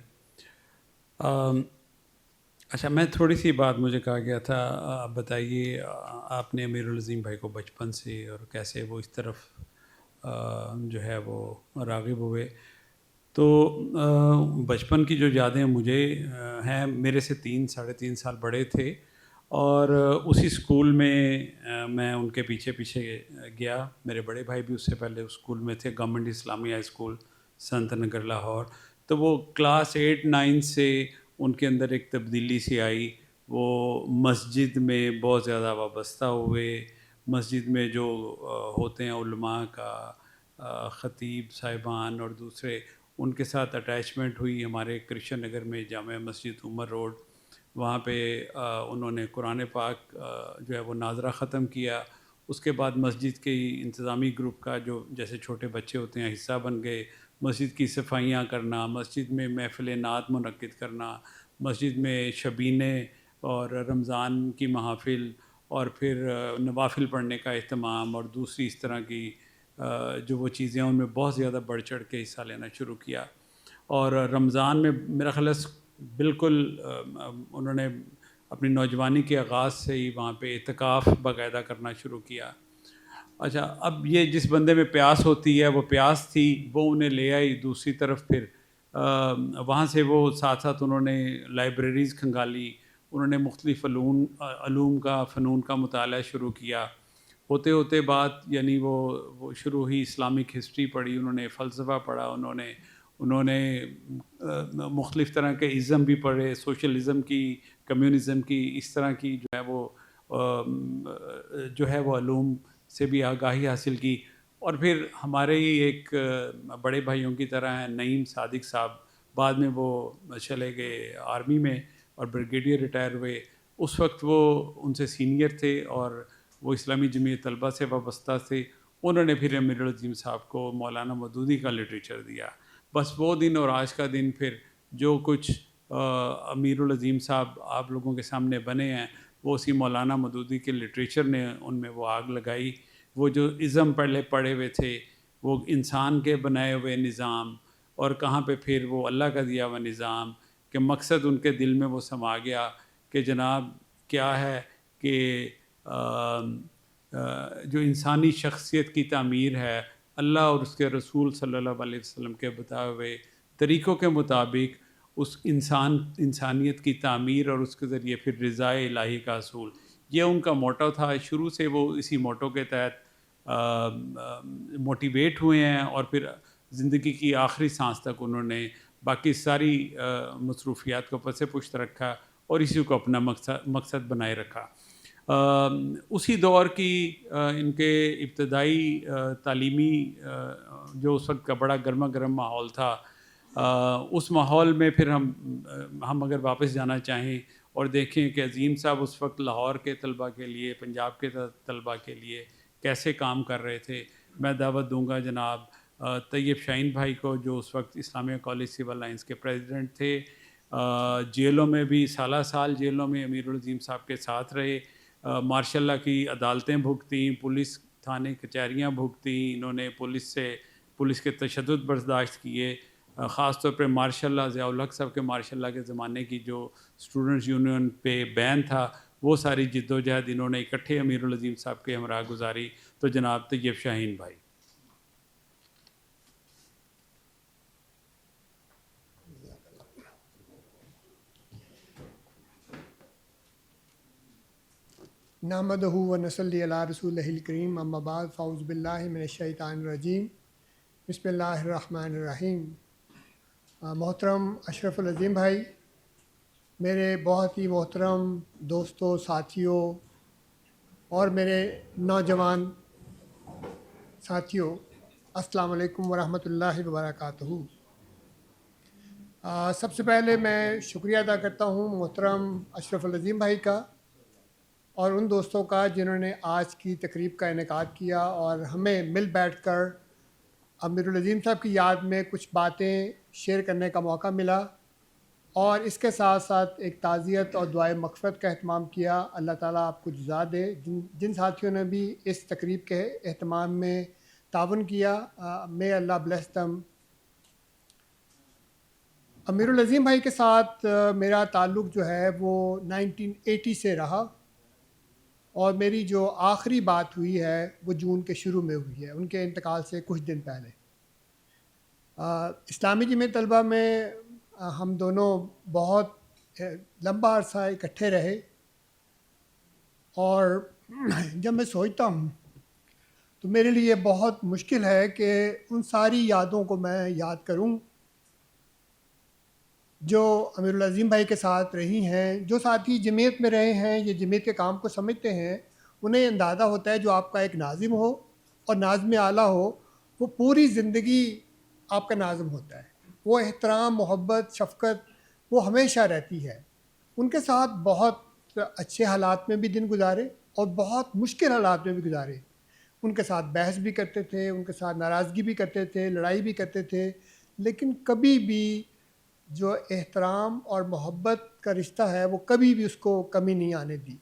اچھا, میں تھوڑی سی بات مجھے کہا گیا تھا, آپ بتائیے آپ نے امیر العظیم بھائی کو بچپن سے اور کیسے وہ اس طرف جو ہے وہ راغب ہوئے. تو بچپن کی جو یادیں مجھے ہیں, میرے سے 3-3.5 سال بڑے تھے, اور اسی اسکول میں میں ان کے پیچھے گیا. میرے بڑے بھائی بھی اس سے پہلے اس اسکول میں تھے, گورنمنٹ اسلامیہ اسکول سنت نگر لاہور. تو وہ کلاس 8-9 سے ان کے اندر ایک تبدیلی سی آئی. وہ مسجد میں بہت زیادہ وابستہ ہوئے. مسجد میں جو ہوتے ہیں علماء کا, خطیب صاحبان اور دوسرے, ان کے ساتھ اٹیچمنٹ ہوئی. ہمارے کرشن نگر میں جامع مسجد عمر روڈ, وہاں پہ انہوں نے قرآن پاک جو ہے وہ ناظرہ ختم کیا. اس کے بعد مسجد کے انتظامی گروپ کا جو جیسے چھوٹے بچے ہوتے ہیں حصہ بن گئے. مسجد کی صفائیاں کرنا, مسجد میں محفل نعت منعقد کرنا, مسجد میں شبینے اور رمضان کی محافل اور پھر نوافل پڑھنے کا اہتمام اور دوسری اس طرح کی جو وہ چیزیں ان میں بہت زیادہ بڑھ چڑھ کے حصہ لینا شروع کیا. اور رمضان میں میرا خیال ہے بالکل انہوں نے اپنی نوجوانی کے آغاز سے ہی وہاں پہ اعتکاف باقاعدہ کرنا شروع کیا. اچھا، اب یہ جس بندے میں پیاس ہوتی ہے وہ پیاس تھی، وہ انہیں لے آئی. دوسری طرف پھر وہاں سے وہ ساتھ ساتھ انہوں نے لائبریریز کھنگالی، انہوں نے مختلف علوم کا فنون کا مطالعہ شروع کیا. ہوتے ہوتے بات یعنی وہ شروع ہی اسلامک ہسٹری پڑھی، انہوں نے فلسفہ پڑھا، انہوں نے مختلف طرح کے ازم بھی پڑھے، سوشلزم کی، کمیونزم کی، اس طرح کی جو ہے وہ علوم سے بھی آگاہی حاصل کی. اور پھر ہمارے ہی ایک بڑے بھائیوں کی طرح ہیں نعیم صادق صاحب، بعد میں وہ چلے گئے آرمی میں اور بریگیڈیئر ریٹائر ہوئے. اس وقت وہ ان سے سینئر تھے اور وہ اسلامی جمعیت طلبہ سے وابستہ تھے. انہوں نے پھر امیر العظیم صاحب کو مولانا مودودی کا لٹریچر دیا. بس وہ دن اور آج کا دن پھر جو کچھ امیر العظیم صاحب آپ لوگوں کے سامنے بنے ہیں وہ اسی مولانا مودودی کے لٹریچر نے ان میں وہ آگ لگائی. وہ جو ازم پڑھے ہوئے تھے، وہ انسان کے بنائے ہوئے نظام، اور کہاں پہ پھر وہ اللہ کا دیا ہوا نظام، کہ مقصد ان کے دل میں وہ سما گیا کہ جناب کیا ہے کہ جو انسانی شخصیت کی تعمیر ہے اللہ اور اس کے رسول صلی اللہ علیہ وسلم کے بتائے ہوئے طریقوں کے مطابق، اس انسانیت کی تعمیر اور اس کے ذریعے پھر رضائے الہی کا حصول، یہ ان کا موٹو تھا. شروع سے وہ اسی موٹو کے تحت موٹیویٹ ہوئے ہیں اور پھر زندگی کی آخری سانس تک انہوں نے باقی ساری مصروفیات کو پس پشت رکھا اور اسی کو اپنا مقصد بنائے رکھا. اسی دور کی ان کے ابتدائی تعلیمی جو اس وقت کا بڑا گرما گرم ماحول تھا، اس ماحول میں پھر ہم اگر واپس جانا چاہیں اور دیکھیں کہ عظیم صاحب اس وقت لاہور کے طلبہ کے لیے، پنجاب کے طلبہ کے لیے کیسے کام کر رہے تھے. میں دعوت دوں گا جناب طیب شاہین بھائی کو، جو اس وقت اسلامیہ کالج سول لائنس کے پریزیڈنٹ تھے. جیلوں میں بھی سال جیلوں میں امیر العظیم صاحب کے ساتھ رہے. ماشاء اللہ کی عدالتیں بھگتیں، پولیس تھانے کچہریاں بھگتیں، انہوں نے پولیس کے تشدد برداشت کیے. خاص طور پہ ماشاء اللہ ضیاء الحق صاحب کے ماشاء اللہ کے زمانے کی جو اسٹوڈنٹس یونین پہ بین تھا، وہ ساری جد و جہد انہوں نے اکٹھے امیر العظیم صاحب کے ہمراہ گزاری. تو جناب طیب شاہین بھائی. نحمدہ و نصلی علی رسولہ الکریم، اما بعد، فاعوذ باللہ من الشیطان الرجیم، بسم اللہ الرحمن الرحیم. محترم اشرف العظیم بھائی، میرے بہت ہی محترم دوستوں، ساتھیوں اور میرے نوجوان ساتھیوں، السلام علیکم ورحمۃ اللہ وبرکاتہ. سب سے پہلے میں شکریہ ادا کرتا ہوں محترم اشرف العظیم بھائی کا اور ان دوستوں کا جنہوں نے آج کی تقریب کا انعقاد کیا اور ہمیں مل بیٹھ کر امیر العظیم صاحب کی یاد میں کچھ باتیں شیئر کرنے کا موقع ملا، اور اس کے ساتھ ساتھ ایک تعزیت اور دعائے مغفرت کا اہتمام کیا. اللہ تعالیٰ آپ کو جزا دے. جن ساتھیوں نے بھی اس تقریب کے اہتمام میں تعاون کیا، may اللہ bless them. امیر العظیم بھائی کے ساتھ میرا تعلق جو ہے وہ 1980 سے رہا، اور میری جو آخری بات ہوئی ہے وہ جون کے شروع میں ہوئی ہے، ان کے انتقال سے کچھ دن پہلے. اسلامی جمعیت طلبہ میں ہم دونوں بہت لمبا عرصہ اکٹھے رہے، اور جب میں سوچتا ہوں تو میرے لیے بہت مشکل ہے کہ ان ساری یادوں کو میں یاد کروں جو امیر العظیم بھائی کے ساتھ رہی ہیں. جو ساتھی جمعیت میں رہے ہیں، یہ جمعیت کے کام کو سمجھتے ہیں، انہیں اندازہ ہوتا ہے جو آپ کا ایک ناظم ہو اور ناظم اعلیٰ ہو، وہ پوری زندگی آپ کا ناظم ہوتا ہے. وہ احترام، محبت، شفقت وہ ہمیشہ رہتی ہے. ان کے ساتھ بہت اچھے حالات میں بھی دن گزارے اور بہت مشکل حالات میں بھی گزارے. ان کے ساتھ بحث بھی کرتے تھے، ان کے ساتھ ناراضگی بھی کرتے تھے، لڑائی بھی کرتے تھے، لیکن کبھی بھی جو احترام اور محبت کا رشتہ ہے وہ کبھی بھی اس کو کمی نہیں آنے دی.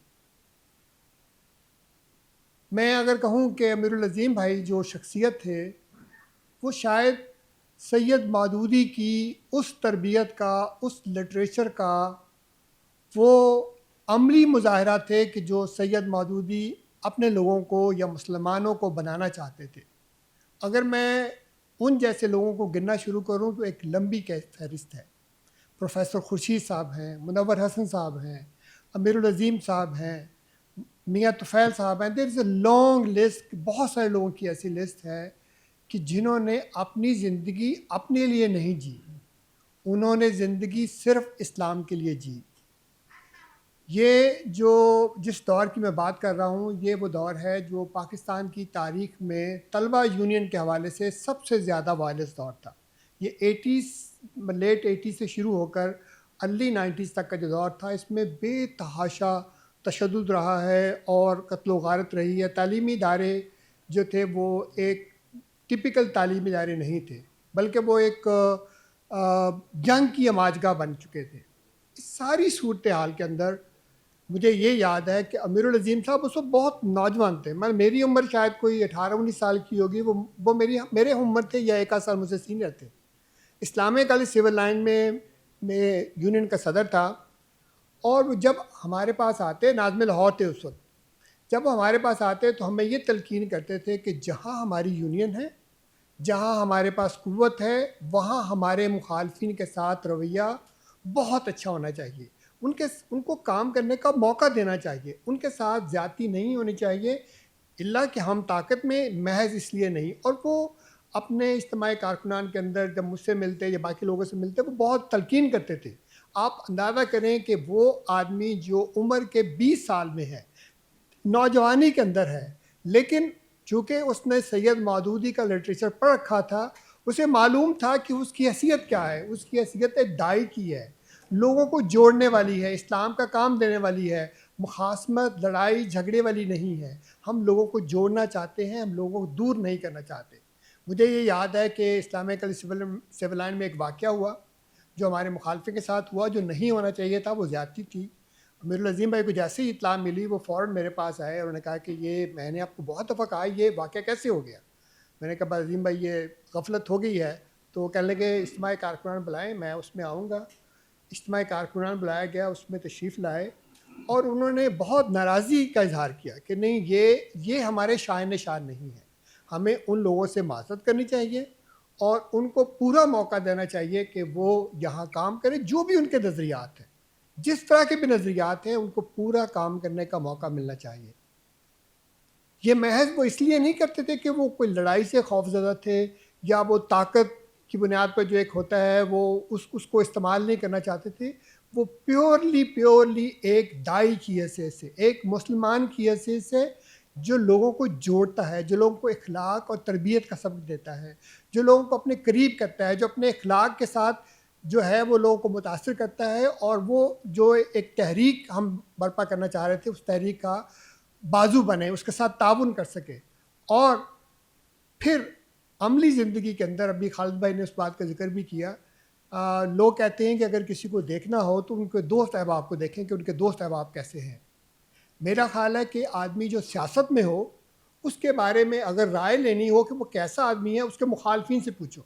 میں اگر کہوں کہ امیر العظیم بھائی جو شخصیت تھے وہ شاید سید مودودی کی اس تربیت کا، اس لٹریچر کا وہ عملی مظاہرہ تھے کہ جو سید مودودی اپنے لوگوں کو یا مسلمانوں کو بنانا چاہتے تھے. اگر میں ان جیسے لوگوں کو گننا شروع کروں تو ایک لمبی فہرست ہے. پروفیسر خورشید صاحب ہیں، منور حسن صاحب ہیں، امیر العظیم صاحب ہیں، میاں طفیل صاحب ہیں. دیر از اے لانگ لسٹ. بہت سارے لوگوں کی ایسی لسٹ ہے کہ جنہوں نے اپنی زندگی اپنے لیے نہیں جی، انہوں نے زندگی صرف اسلام کے لیے جی. یہ جس دور کی میں بات کر رہا ہوں یہ وہ دور ہے جو پاکستان کی تاریخ میں طلبہ یونین کے حوالے سے سب سے زیادہ وائلنس دور تھا. یہ لیٹ 80s سے شروع ہو کر ارلی 90s تک کا جو دور تھا، اس میں بے تحاشا تشدد رہا ہے اور قتل و غارت رہی ہے. تعلیمی ادارے جو تھے وہ ایک ٹپیکل تعلیمی ادارے نہیں تھے، بلکہ وہ ایک جنگ کی اماجگاہ بن چکے تھے. اس ساری صورتحال کے اندر مجھے یہ یاد ہے کہ امیر العظیم صاحب اس وقت بہت نوجوان تھے. میری عمر شاید کوئی 18-19 سال کی ہوگی، وہ میرے عمر تھے یا ایک آدھ سال مجھ سے سینئر تھے. اسلامیہ کالج سول لائن میں یونین کا صدر تھا، اور جب ہمارے پاس آتے، ناظم لاہور تھے اس وقت، جب وہ ہمارے پاس آتے تو ہمیں یہ تلقین کرتے تھے کہ جہاں ہماری یونین ہے، جہاں ہمارے پاس قوت ہے، وہاں ہمارے مخالفین کے ساتھ رویہ بہت اچھا ہونا چاہیے. ان کو کام کرنے کا موقع دینا چاہیے، ان کے ساتھ زیادتی نہیں ہونی چاہیے، الا کہ ہم طاقت میں محض اس لیے نہیں. اور وہ اپنے اجتماعی کارکنان کے اندر جب مجھ سے ملتے یا باقی لوگوں سے ملتے وہ بہت تلقین کرتے تھے. آپ اندازہ کریں کہ وہ آدمی جو عمر کے 20 سال میں ہے، نوجوانی کے اندر ہے، لیکن چونکہ اس نے سید مودودی کا لٹریچر پڑھ رکھا تھا، اسے معلوم تھا کہ اس کی حیثیت کیا ہے. اس کی حیثیت ایک داعی کی ہے، لوگوں کو جوڑنے والی ہے، اسلام کا کام دینے والی ہے، مخاصمت لڑائی جھگڑے والی نہیں ہے. ہم لوگوں کو جوڑنا چاہتے ہیں، ہم لوگوں کو دور نہیں کرنا چاہتے. مجھے یہ یاد ہے کہ اسلامیہ کالج سول لائن میں ایک واقعہ ہوا جو ہمارے مخالفین کے ساتھ ہوا، جو نہیں ہونا چاہیے تھا، وہ زیادتی تھی. امیر العظیم بھائی کو جیسے ہی اطلاع ملی وہ فوراً میرے پاس آئے اور انہوں نے کہا کہ میں نے آپ کو بہت دفعہ کہا یہ واقعہ کیسے ہو گیا. میں نے کہا عظیم بھائی یہ غفلت ہو گئی ہے. تو کہنے لگے اجتماعی کارکنان بلائیں، میں اس میں آؤں گا. اجتماعی کارکنان بلایا گیا، اس میں تشریف لائے اور انہوں نے بہت ناراضی کا اظہار کیا کہ نہیں، یہ ہمارے شائن شان نہیں ہے. ہمیں ان لوگوں سے معذرت کرنی چاہیے اور ان کو پورا موقع دینا چاہیے کہ وہ یہاں کام کریں. جو بھی ان کے نظریات ہیں، جس طرح کے بھی نظریات ہیں، ان کو پورا کام کرنے کا موقع ملنا چاہیے. یہ محض وہ اس لیے نہیں کرتے تھے کہ وہ کوئی لڑائی سے خوف زدہ تھے یا وہ طاقت کی بنیاد پر جو ایک ہوتا ہے وہ اس کو استعمال نہیں کرنا چاہتے تھے. وہ پیورلی ایک داعی کی حیثیت سے، ایک مسلمان کی حیثیت سے جو لوگوں کو جوڑتا ہے، جو لوگوں کو اخلاق اور تربیت کا سبق دیتا ہے، جو لوگوں کو اپنے قریب کرتا ہے، جو اپنے اخلاق کے ساتھ جو ہے وہ لوگوں کو متاثر کرتا ہے. اور وہ جو ایک تحریک ہم برپا کرنا چاہ رہے تھے، اس تحریک کا بازو بنے، اس کے ساتھ تعاون کر سکے. اور پھر عملی زندگی کے اندر ابھی خالد بھائی نے اس بات کا ذکر بھی کیا، لوگ کہتے ہیں کہ اگر کسی کو دیکھنا ہو تو ان کے دوست احباب کو دیکھیں کہ ان کے دوست احباب کیسے ہیں. میرا خیال ہے کہ آدمی جو سیاست میں ہو، اس کے بارے میں اگر رائے لینی ہو کہ وہ کیسا آدمی ہے، اس کے مخالفین سے پوچھو.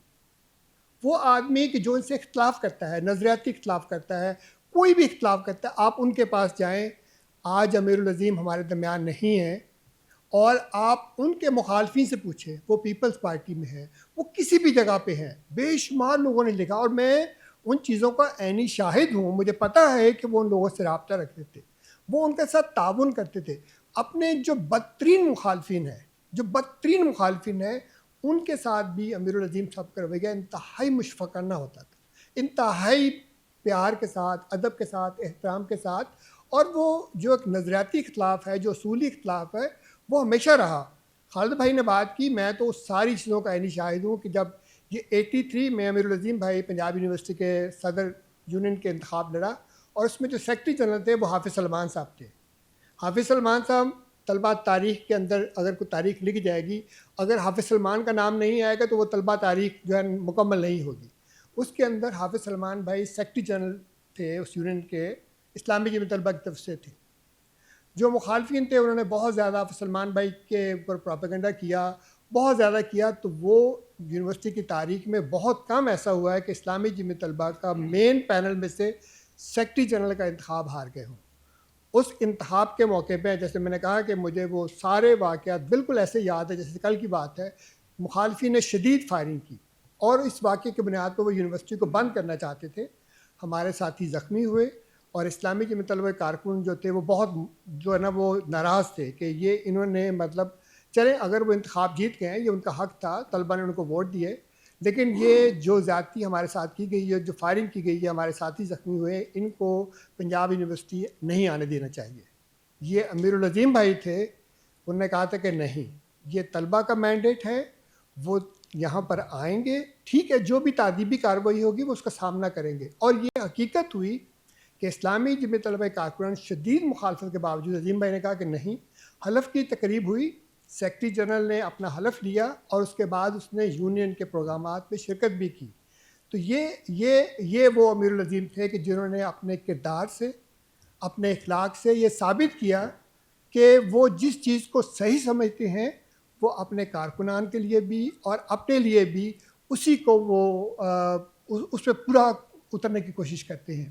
وہ آدمی کہ جو ان سے اختلاف کرتا ہے، نظریاتی اختلاف کرتا ہے، کوئی بھی اختلاف کرتا ہے، آپ ان کے پاس جائیں. آج امیر العظیم ہمارے درمیان نہیں ہیں، اور آپ ان کے مخالفین سے پوچھیں، وہ پیپلز پارٹی میں ہیں، وہ کسی بھی جگہ پہ ہیں. بے شمار لوگوں نے لکھا اور میں ان چیزوں کا عینی شاہد ہوں. مجھے پتہ ہے کہ وہ ان لوگوں سے رابطہ رکھتے تھے، وہ ان کے ساتھ تعاون کرتے تھے. اپنے جو بدترین مخالفین ہیں ان کے ساتھ بھی امیر العظیم صاحب کا رویہ انتہائی مشفقانہ ہوتا تھا، انتہائی پیار کے ساتھ، ادب کے ساتھ، احترام کے ساتھ. اور وہ جو ایک نظریاتی اختلاف ہے، جو اصولی اختلاف ہے، وہ ہمیشہ رہا. خالد بھائی نے بات کی، میں تو اس ساری چیزوں کا عینی شاہد ہوں کہ جب یہ 83 میں امیر العظیم بھائی پنجاب یونیورسٹی کے صدر یونین کے انتخاب لڑا، اور اس میں جو سیکرٹری جنرل تھے وہ حافظ سلمان صاحب تھے. حافظ سلمان صاحب طلبہ تاریخ کے اندر اگر کوئی تاریخ لکھ جائے گی، اگر حافظ سلمان کا نام نہیں آئے گا تو وہ طلبہ تاریخ جو ہے مکمل نہیں ہوگی. اس کے اندر حافظ سلمان بھائی سیکرٹری جنرل تھے اس یونین کے، اسلامی جمعیت طلبہ کی طرف سے تھے. جو مخالفین تھے انہوں نے بہت زیادہ سلمان بھائی کے اوپر پروپیگنڈا کیا، بہت زیادہ کیا، تو وہ یونیورسٹی کی تاریخ میں بہت کم ایسا ہوا ہے کہ اسلامی جمعیت طلبہ کا مین پینل میں سے سیکرٹری جنرل کا انتخاب ہار گئے ہوں۔ اس انتخاب کے موقع پہ جیسے میں نے کہا کہ مجھے وہ سارے واقعات بالکل ایسے یاد ہے جیسے کل کی بات ہے، مخالفین نے شدید فائرنگ کی اور اس واقعے کی بنیاد پر وہ یونیورسٹی کو بند کرنا چاہتے تھے۔ ہمارے ساتھی زخمی ہوئے اور اسلامی جمعیت طلبہ کارکن جو تھے وہ بہت جو ہے نا وہ ناراض تھے کہ یہ انہوں نے مطلب چلیں اگر وہ انتخاب جیت گئے ہیں یہ ان کا حق تھا، طلبہ نے ان کو ووٹ دیے، لیکن یہ جو زیادتی ہمارے ساتھ کی گئی ہے، جو فائرنگ کی گئی ہے، ہمارے ساتھی زخمی ہوئے، ان کو پنجاب یونیورسٹی نہیں آنے دینا چاہیے۔ یہ امیر العظیم بھائی تھے، انہوں نے کہا تھا کہ نہیں، یہ طلبہ کا مینڈیٹ ہے، وہ یہاں پر آئیں گے، ٹھیک ہے جو بھی تعدیبی کارروائی ہوگی وہ اس کا سامنا کریں گے۔ اور یہ حقیقت ہوئی کہ اسلامی جمعیت طلبہ کارکنان شدید مخالفت کے باوجود عظیم بھائی نے کہا کہ نہیں، حلف کی تقریب ہوئی، سیکرٹری جنرل نے اپنا حلف لیا اور اس کے بعد اس نے یونین کے پروگرامات میں شرکت بھی کی۔ تو یہ وہ امیر العظیم تھے کہ جنہوں نے اپنے کردار سے، اپنے اخلاق سے یہ ثابت کیا کہ وہ جس چیز کو صحیح سمجھتے ہیں وہ اپنے کارکنان کے لیے بھی اور اپنے لیے بھی اسی کو وہ اس پہ پورا اترنے کی کوشش کرتے ہیں۔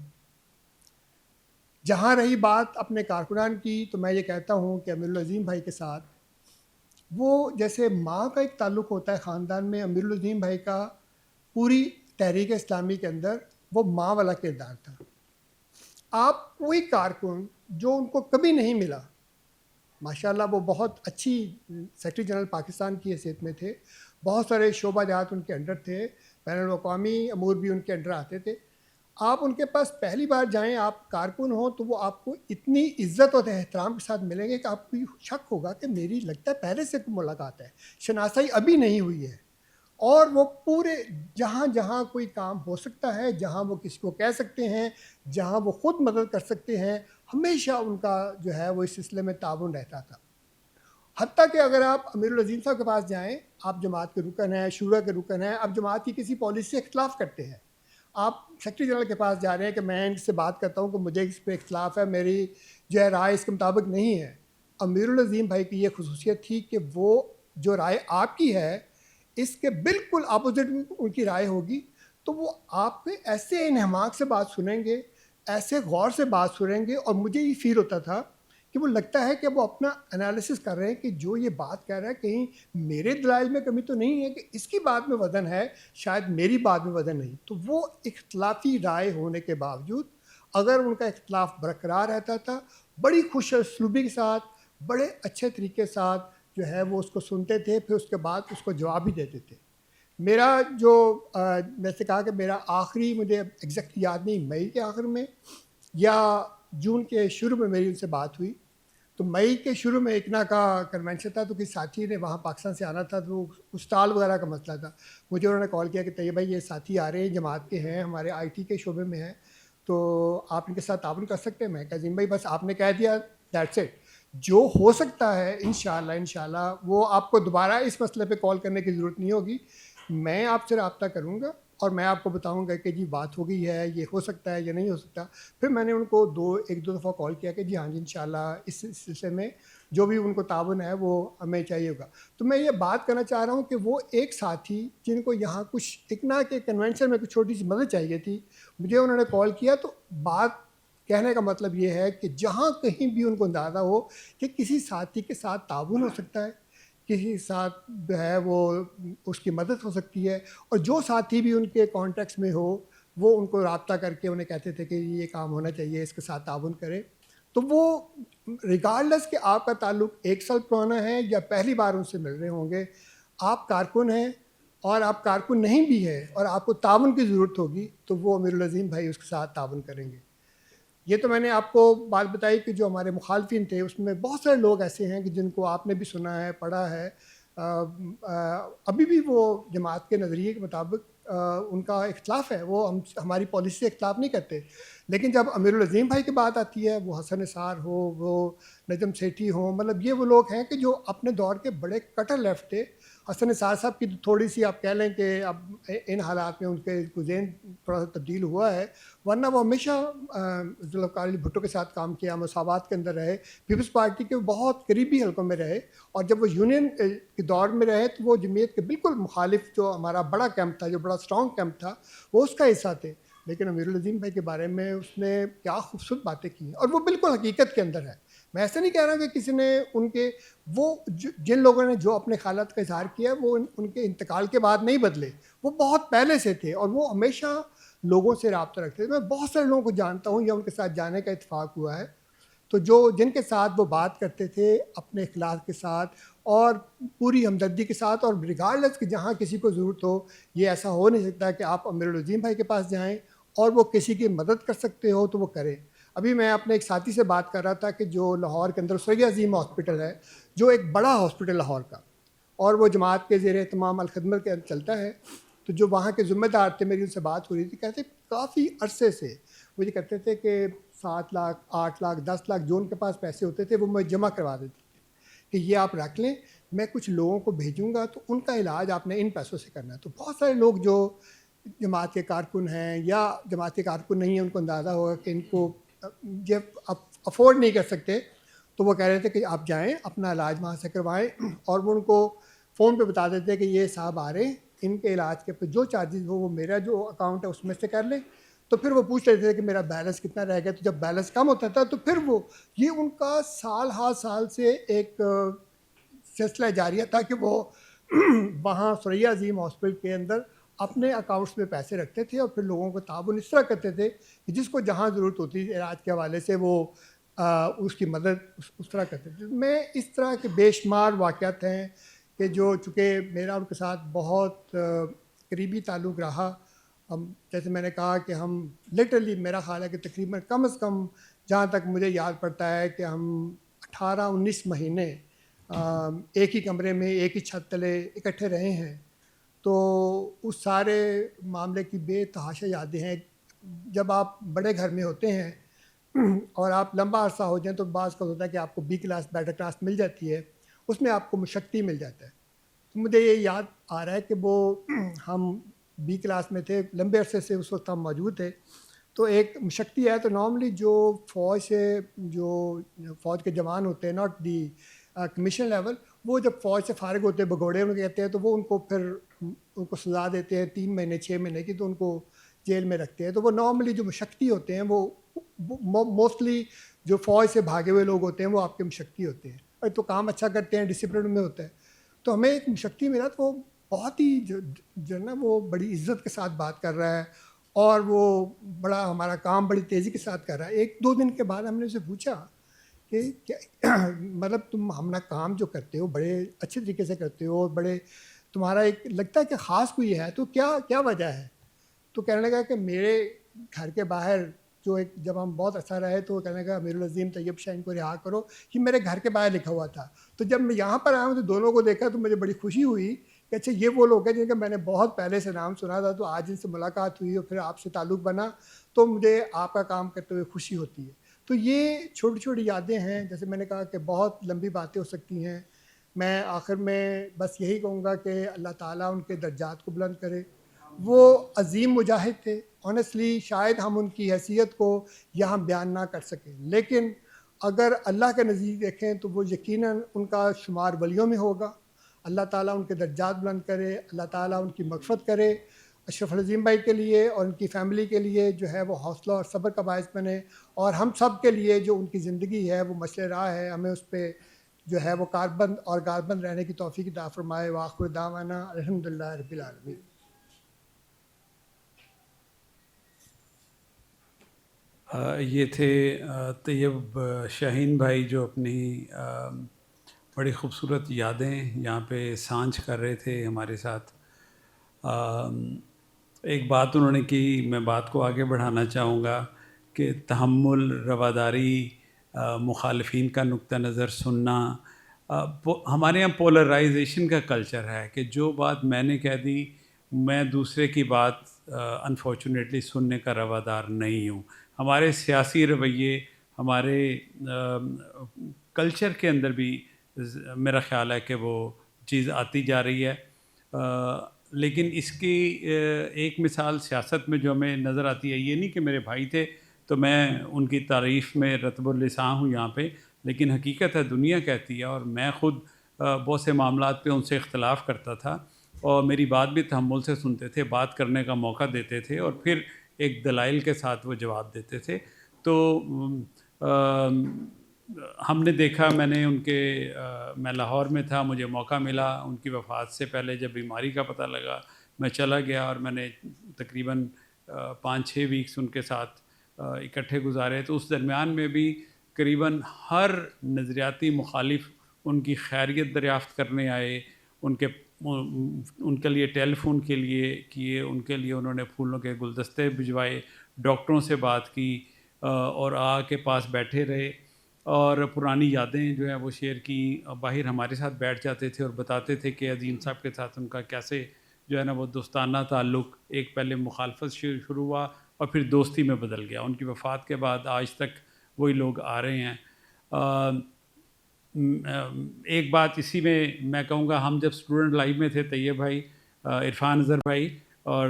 جہاں رہی بات اپنے کارکنان کی، تو میں یہ کہتا ہوں کہ امیر العظیم بھائی کے ساتھ وہ جیسے ماں کا ایک تعلق ہوتا ہے خاندان میں، امیر العظیم بھائی کا پوری تحریک اسلامی کے اندر وہ ماں والا کردار تھا۔ آپ کوئی کارکن جو ان کو کبھی نہیں ملا، ماشاءاللہ وہ بہت اچھی سیکرٹری جنرل پاکستان کی حیثیت میں تھے، بہت سارے شعبہ جات ان کے انڈر تھے، بین الاقوامی امور بھی ان کے انڈر آتے تھے۔ آپ ان کے پاس پہلی بار جائیں، آپ کارکن ہوں، تو وہ آپ کو اتنی عزت اور احترام کے ساتھ ملیں گے کہ آپ کو شک ہوگا کہ میری لگتا ہے پہلے سے کوئی ملاقات ہے، شناسائی ابھی نہیں ہوئی ہے۔ اور وہ پورے جہاں جہاں کوئی کام ہو سکتا ہے، جہاں وہ کسی کو کہہ سکتے ہیں، جہاں وہ خود مدد کر سکتے ہیں، ہمیشہ ان کا جو ہے وہ اس سلسلے میں تعاون رہتا تھا۔ حتیٰ کہ اگر آپ امیر العظیم صاحب کے پاس جائیں، آپ جماعت کے رکن ہیں، شورا کے رکن ہیں، آپ جماعت کی کسی پالیسی سے اختلاف کرتے ہیں، آپ سیکرٹری جنرل کے پاس جا رہے ہیں کہ میں ان سے بات کرتا ہوں کہ مجھے اس پہ اختلاف ہے، میری جو ہے رائے اس کے مطابق نہیں ہے۔ امیر العظیم بھائی کی یہ خصوصیت تھی کہ وہ جو رائے آپ کی ہے اس کے بالکل اپوزٹ ان کی رائے ہوگی، تو وہ آپ پہ ایسے انہماک سے بات سنیں گے، ایسے غور سے بات سنیں گے، اور مجھے یہ فیل ہوتا تھا کہ وہ لگتا ہے کہ وہ اپنا انالیسس کر رہے ہیں کہ جو یہ بات کہہ رہا ہے کہیں میرے دلائل میں کمی تو نہیں ہے کہ اس کی بات میں وزن ہے، شاید میری بات میں وزن نہیں۔ تو وہ اختلافی رائے ہونے کے باوجود اگر ان کا اختلاف برقرار رہتا تھا، بڑی خوش اسلوبی کے ساتھ، بڑے اچھے طریقے ساتھ جو ہے وہ اس کو سنتے تھے، پھر اس کے بعد اس کو جواب بھی دیتے تھے۔ میرا جو میں سے کہا کہ میرا آخری مجھے ایگزیکٹ یاد نہیں، مئی کے آخر میں یا جون کے شروع میں میری ان سے بات ہوئی۔ تو مئی کے شروع میں اکنا کا کنونشن تھا، تو کسی ساتھی نے وہاں پاکستان سے آنا تھا، تو اسٹال وغیرہ کا مسئلہ تھا۔ مجھے انہوں نے کال کیا کہ طیب بھائی یہ ساتھی آ رہے ہیں، جماعت کے ہیں، ہمارے آئی ٹی کے شعبے میں ہیں، تو آپ ان کے ساتھ تعاون کر سکتے ہیں؟ میں کہا عظیم بھائی بس آپ نے کہہ دیا، دیٹس اٹ، جو ہو سکتا ہے انشاءاللہ وہ آپ کو دوبارہ اس مسئلے پہ کال کرنے کی ضرورت نہیں ہوگی، میں آپ سے رابطہ کروں گا اور میں آپ کو بتاؤں گا کہ جی بات ہو گئی ہے، یہ ہو سکتا ہے یا نہیں ہو سکتا۔ پھر میں نے ان کو ایک دو دفعہ کال کیا کہ جی ہاں جی انشاءاللہ اس سلسلے میں جو بھی ان کو تعاون ہے وہ ہمیں چاہیے ہوگا۔ تو میں یہ بات کرنا چاہ رہا ہوں کہ وہ ایک ساتھی جن کو یہاں کچھ اکنا کے کنونشن میں کچھ چھوٹی سی مدد چاہیے تھی، مجھے انہوں نے کال کیا، تو بات کہنے کا مطلب یہ ہے کہ جہاں کہیں بھی ان کو اندازہ ہو کہ کسی ساتھی کے ساتھ تعاون ہو سکتا ہے، کسی ساتھ جو ہے وہ اس کی مدد ہو سکتی ہے، اور جو ساتھی بھی ان کے کانٹیکٹس میں ہو وہ ان کو رابطہ کر کے انہیں کہتے تھے کہ یہ کام ہونا چاہیے، اس کے ساتھ تعاون کرے۔ تو وہ ریگارڈلیس کہ آپ کا تعلق 1 سال پرانا ہے یا پہلی بار ان سے مل رہے ہوں گے، آپ کارکن ہیں اور آپ کارکن نہیں بھی ہیں اور آپ کو تعاون کی ضرورت ہوگی، تو وہ امیر العظیم بھائی اس کے ساتھ تعاون کریں گے۔ یہ تو میں نے آپ کو بات بتائی کہ جو ہمارے مخالفین تھے اس میں بہت سارے لوگ ایسے ہیں کہ جن کو آپ نے بھی سنا ہے، پڑھا ہے، ابھی بھی وہ جماعت کے نظریے کے مطابق ان کا اختلاف ہے، وہ ہماری پالیسی سے اختلاف نہیں کرتے، لیکن جب امیر العظیم بھائی کی بات آتی ہے، وہ حسن نثار ہو، وہ نجم سیٹھی ہوں، مطلب یہ وہ لوگ ہیں کہ جو اپنے دور کے بڑے کٹر لیفٹ تھے، حسن نثار صاحب کی تھوڑی سی آپ کہہ لیں کہ اب ان حالات میں ان کے ذہن تھوڑا سا تبدیل ہوا ہے، ورنہ وہ ہمیشہ ذوالفقار علی بھٹو کے ساتھ کام کیا، مساوات کے اندر رہے، پیپلز پارٹی کے بہت قریبی حلقوں میں رہے، اور جب وہ یونین کے دور میں رہے تو وہ جمعیت کے بالکل مخالف جو ہمارا بڑا کیمپ تھا، جو بڑا اسٹرانگ کیمپ تھا، وہ اس کا حصہ تھے. لیکن امیر العظیم بھائی کے بارے میں اس نے کیا خوبصورت باتیں کی ہیں، اور وہ بالکل حقیقت کے اندر ہے. میں ایسا نہیں کہہ رہا کہ کسی نے ان کے وہ جن لوگوں نے جو اپنے خیالات کا اظہار کیا وہ ان کے انتقال کے بعد نہیں بدلے، وہ بہت پہلے سے تھے اور وہ ہمیشہ لوگوں سے رابطہ رکھتے تھے. میں بہت سارے لوگوں کو جانتا ہوں یا ان کے ساتھ جانے کا اتفاق ہوا ہے، تو جن کے ساتھ وہ بات کرتے تھے اپنے اخلاص کے ساتھ اور پوری ہمدردی کے ساتھ، اور ریگارڈلیس کہ جہاں کسی کو ضرورت ہو، یہ ایسا ہو نہیں سکتا کہ آپ امیر العظیم بھائی کے پاس جائیں اور وہ کسی کی مدد کر سکتے ہو تو وہ کریں. ابھی میں اپنے ایک ساتھی سے بات کر رہا تھا کہ جو لاہور کے اندر سید عظیم ہاسپٹل ہے، جو ایک بڑا ہاسپٹل لاہور کا، اور وہ جماعت کے زیر اہتمام الخدمت کے اندر چلتا ہے، تو جو وہاں کے ذمہ دار تھے، میری ان سے بات ہو رہی تھی، کہتے کافی عرصے سے وہ یہ کہتے تھے کہ 7 لاکھ 8 لاکھ 10 لاکھ جو ان کے پاس پیسے ہوتے تھے وہ میں جمع کروا دیتے تھے کہ یہ آپ رکھ لیں، میں کچھ لوگوں کو بھیجوں گا تو ان کا علاج آپ نے ان پیسوں سے کرنا ہے. تو بہت سارے لوگ جو جماعت کے کارکن ہیں یا جماعت کے کارکن نہیں ہیں، ان کو اندازہ ہوگا کہ ان کو جب آپ افورڈ نہیں کر سکتے، تو وہ کہہ رہے تھے کہ آپ جائیں اپنا علاج وہاں سے کروائیں، اور وہ ان کو فون پہ بتا دیتے کہ یہ صاحب آ رہے ہیں، ان کے علاج کے پہ جو چارجز ہو وہ میرا جو اکاؤنٹ ہے اس میں سے کر لیں. تو پھر وہ پوچھ لیتے تھے کہ میرا بیلنس کتنا رہ گیا، تو جب بیلنس کم ہوتا تھا تو پھر وہ یہ ان کا سال ہر سال سے ایک سلسلہ جاریہ تھا کہ وہ وہاں ثریا عظیم ہاسپٹل کے اندر اپنے اکاؤنٹس میں پیسے رکھتے تھے اور پھر لوگوں کو تعاون اس طرح کرتے تھے کہ جس کو جہاں ضرورت ہوتی علاج کے حوالے سے وہ اس کی مدد اس طرح کرتے تھے. میں اس طرح کے بے شمار واقعات ہیں کہ جو چونکہ میرا ان کے ساتھ بہت قریبی تعلق رہا. جیسے میں نے کہا کہ ہم لٹرلی میرا خیال ہے کہ تقریباً کم از کم جہاں تک مجھے یاد پڑتا ہے کہ ہم 18-19 مہینے ایک ہی کمرے میں ایک ہی چھت تلے اکٹھے رہے ہیں. تو اس سارے معاملے کی بے تحاشا یادیں ہیں. جب آپ بڑے گھر میں ہوتے ہیں اور آپ لمبا عرصہ ہو جائیں تو بعض کا ہوتا ہے کہ آپ کو بی کلاس بیٹر کلاس مل جاتی ہے، اس میں آپ کو مشقتی مل جاتا ہے. تو مجھے یہ یاد آ رہا ہے کہ وہ ہم بی کلاس میں تھے، لمبے عرصے سے اس وقت ہم موجود تھے. تو ایک مشقتی ہے، تو نارملی جو فوج کے جوان ہوتے ہیں، ناٹ دی کمیشن لیول، وہ جب فوج سے فارغ ہوتے ہیں، بگوڑے ان کو کہتے ہیں، تو وہ ان کو پھر ان کو سزا دیتے ہیں 3 مہینے 6 مہینے کی، تو ان کو جیل میں رکھتے ہیں. تو وہ نارملی جو مشقتی ہوتے ہیں وہ موسٹلی جو فوج سے بھاگے ہوئے لوگ ہوتے ہیں وہ آپ کے مشقتی ہوتے ہیں، اور تو کام اچھا کرتے ہیں، ڈسپلن میں ہوتا ہے. تو ہمیں ایک مشقتی ملا، تو وہ بہت ہی جو نا وہ بڑی عزت کے ساتھ بات کر رہا ہے اور وہ بڑا ہمارا کام بڑی تیزی کے ساتھ کر رہا ہے. 1-2 دن کے بعد ہم نے اسے پوچھا کہ مطلب تم ہمارا کام جو کرتے ہو بڑے اچھے طریقے سے کرتے ہو، بڑے تمہارا ایک لگتا ہے کہ خاص کوئی ہے، تو کیا وجہ ہے؟ تو کہنے لگا کہ میرے گھر کے باہر جو ایک جب ہم بہت عرصہ رہے تو وہ کہنے لگا امیر العظیم طیب شاہین کو رہا کرو، کہ میرے گھر کے باہر لکھا ہوا تھا. تو جب میں یہاں پر آیا ہوں تو دونوں کو دیکھا تو مجھے بڑی خوشی ہوئی کہ اچھا یہ وہ لوگ ہیں جن کا میں نے بہت پہلے سے نام سنا تھا، تو آج ان سے ملاقات ہوئی اور پھر آپ سے تعلق بنا، تو مجھے آپ کا کام کرتے ہوئے خوشی ہوتی ہے. تو یہ چھوٹی چھوٹی یادیں ہیں. جیسے میں نے کہا کہ بہت لمبی باتیں ہو سکتی ہیں. میں آخر میں بس یہی کہوں گا کہ اللہ تعالیٰ ان کے درجات کو بلند کرے. وہ عظیم مجاہد تھے. آنیسٹلی شاید ہم ان کی حیثیت کو یہاں بیان نہ کر سکیں، لیکن اگر اللہ کے نزدیک دیکھیں تو وہ یقیناً ان کا شمار ولیوں میں ہوگا. اللہ تعالیٰ ان کے درجات بلند کرے، اللہ تعالیٰ ان کی مغفرت کرے. اشرف العظیم بھائی کے لیے اور ان کی فیملی کے لیے جو ہے وہ حوصلہ اور صبر کا باعث بنے، اور ہم سب کے لیے جو ان کی زندگی ہے وہ مشعل راہ ہے، ہمیں اس پہ جو ہے وہ کاربند اور گاربند رہنے کی توفیق عطا فرمائے. وآخر دعوانا الحمدللہ رب العالمین. یہ تھے طیب شاہین بھائی جو اپنی بڑی خوبصورت یادیں یہاں پہ سانجھ کر رہے تھے ہمارے ساتھ. ایک بات انہوں نے کی، میں بات کو آگے بڑھانا چاہوں گا کہ تحمل، رواداری، مخالفین کا نقطہ نظر سننا. ہمارے یہاں پولرائزیشن کا کلچر ہے کہ جو بات میں نے کہہ دی میں دوسرے کی بات انفارچونیٹلی سننے کا روادار نہیں ہوں. ہمارے سیاسی رویے، ہمارے کلچر کے اندر بھی میرا خیال ہے کہ وہ چیز آتی جا رہی ہے. لیکن اس کی ایک مثال سیاست میں جو ہمیں نظر آتی ہے، یہ نہیں کہ میرے بھائی تھے تو میں ان کی تعریف میں رطب اللسان ہوں یہاں پہ، لیکن حقیقت ہے، دنیا کہتی ہے، اور میں خود بہت سے معاملات پہ ان سے اختلاف کرتا تھا، اور میری بات بھی تحمل سے سنتے تھے، بات کرنے کا موقع دیتے تھے، اور پھر ایک دلائل کے ساتھ وہ جواب دیتے تھے. تو ہم نے دیکھا، میں نے ان کے میں لاہور میں تھا، مجھے موقع ملا ان کی وفات سے پہلے، جب بیماری کا پتہ لگا میں چلا گیا، اور میں نے تقریباً 5-6 ویکس ان کے ساتھ اکٹھے گزارے. تو اس درمیان میں بھی قریباً ہر نظریاتی مخالف ان کی خیریت دریافت کرنے آئے، ان کے لیے ٹیلی فون کے لیے کیے، ان کے لیے انہوں نے پھولوں کے گلدستے بھجوائے، ڈاکٹروں سے بات کی، اور کے پاس بیٹھے رہے، اور پرانی یادیں جو ہیں وہ شیئر کی. باہر ہمارے ساتھ بیٹھ جاتے تھے اور بتاتے تھے کہ عظیم صاحب کے ساتھ ان کا کیسے جو ہے نا وہ دوستانہ تعلق، ایک پہلے مخالفت شروع ہوا اور پھر دوستی میں بدل گیا. ان کی وفات کے بعد آج تک وہی لوگ آ رہے ہیں. ایک بات اسی میں کہوں گا، ہم جب اسٹوڈنٹ لائف میں تھے، طیب بھائی، عرفان اظہر بھائی، اور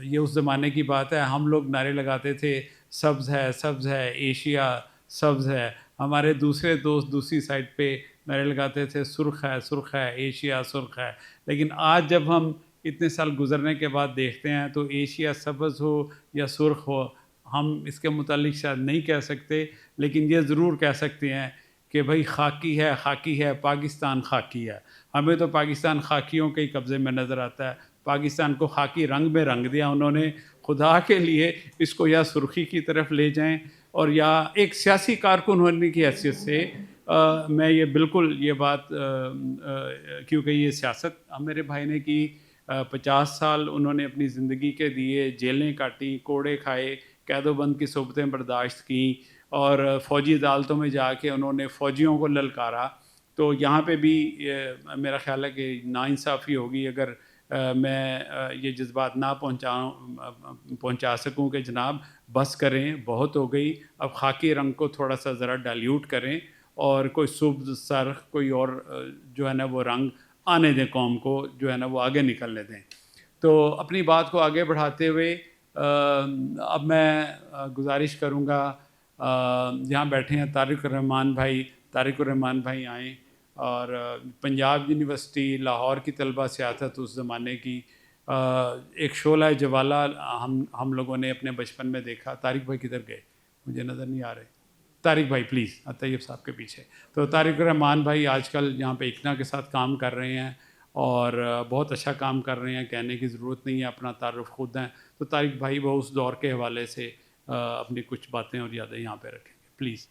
یہ اس زمانے کی بات ہے، ہم لوگ نعرے لگاتے تھے سبز ہے، سبز ہے، ایشیا سبز ہے. ہمارے دوسرے دوست دوسری سائڈ پہ نعرے لگاتے تھے سرخ ہے، سرخ ہے، ایشیا سرخ ہے. لیکن آج جب ہم اتنے سال گزرنے کے بعد دیکھتے ہیں تو ایشیا سبز ہو یا سرخ ہو، ہم اس کے متعلق شاید نہیں کہہ سکتے، لیکن یہ ضرور کہہ سکتے ہیں کہ بھائی خاکی ہے، خاکی ہے، پاکستان خاکی ہے. ہمیں تو پاکستان خاکیوں کے ہی قبضے میں نظر آتا ہے. پاکستان کو خاکی رنگ میں رنگ دیا انہوں نے. خدا کے لیے اس کو یا سرخی کی طرف لے جائیں، اور یا ایک سیاسی کارکن ہونے کی حیثیت سے میں یہ بالکل یہ بات کیونکہ یہ سیاست میرے بھائی نے کی، 50 سال انہوں نے اپنی زندگی کے دیے، جیلیں کاٹی، کوڑے کھائے، قید و بند کی صحبتیں برداشت کیں، اور فوجی عدالتوں میں جا کے انہوں نے فوجیوں کو للکارا. تو یہاں پہ بھی میرا خیال ہے کہ ناانصافی ہوگی اگر میں یہ جذبات نہ پہنچا سکوں کہ جناب بس کریں، بہت ہو گئی، اب خاکی رنگ کو تھوڑا سا ذرا ڈائلیوٹ کریں، اور کوئی سبز، سرخ، کوئی اور جو ہے نا وہ رنگ آنے دیں، قوم کو جو ہے نا وہ آگے نکلنے دیں. تو اپنی بات کو آگے بڑھاتے ہوئے اب میں گزارش کروں گا، جہاں بیٹھے ہیں طارق الرحمان بھائی آئیں، اور پنجاب یونیورسٹی لاہور کی طلبہ سیاست اس زمانے کی ایک شعلہ جوالہ ہم لوگوں نے اپنے بچپن میں دیکھا. طارق بھائی کدھر گئے؟ مجھے نظر نہیں آ رہے. طارق بھائی پلیز، طیب صاحب کے پیچھے. تو طارق الرحمان بھائی آج کل یہاں پہ اکنا کے ساتھ کام کر رہے ہیں، اور بہت اچھا کام کر رہے ہیں، کہنے کی ضرورت نہیں ہے، اپنا تعارف خود ہیں. تو طارق بھائی وہ اس دور کے حوالے سے اپنی کچھ باتیں اور یادیں یہاں پہ رکھیں گے، پلیز.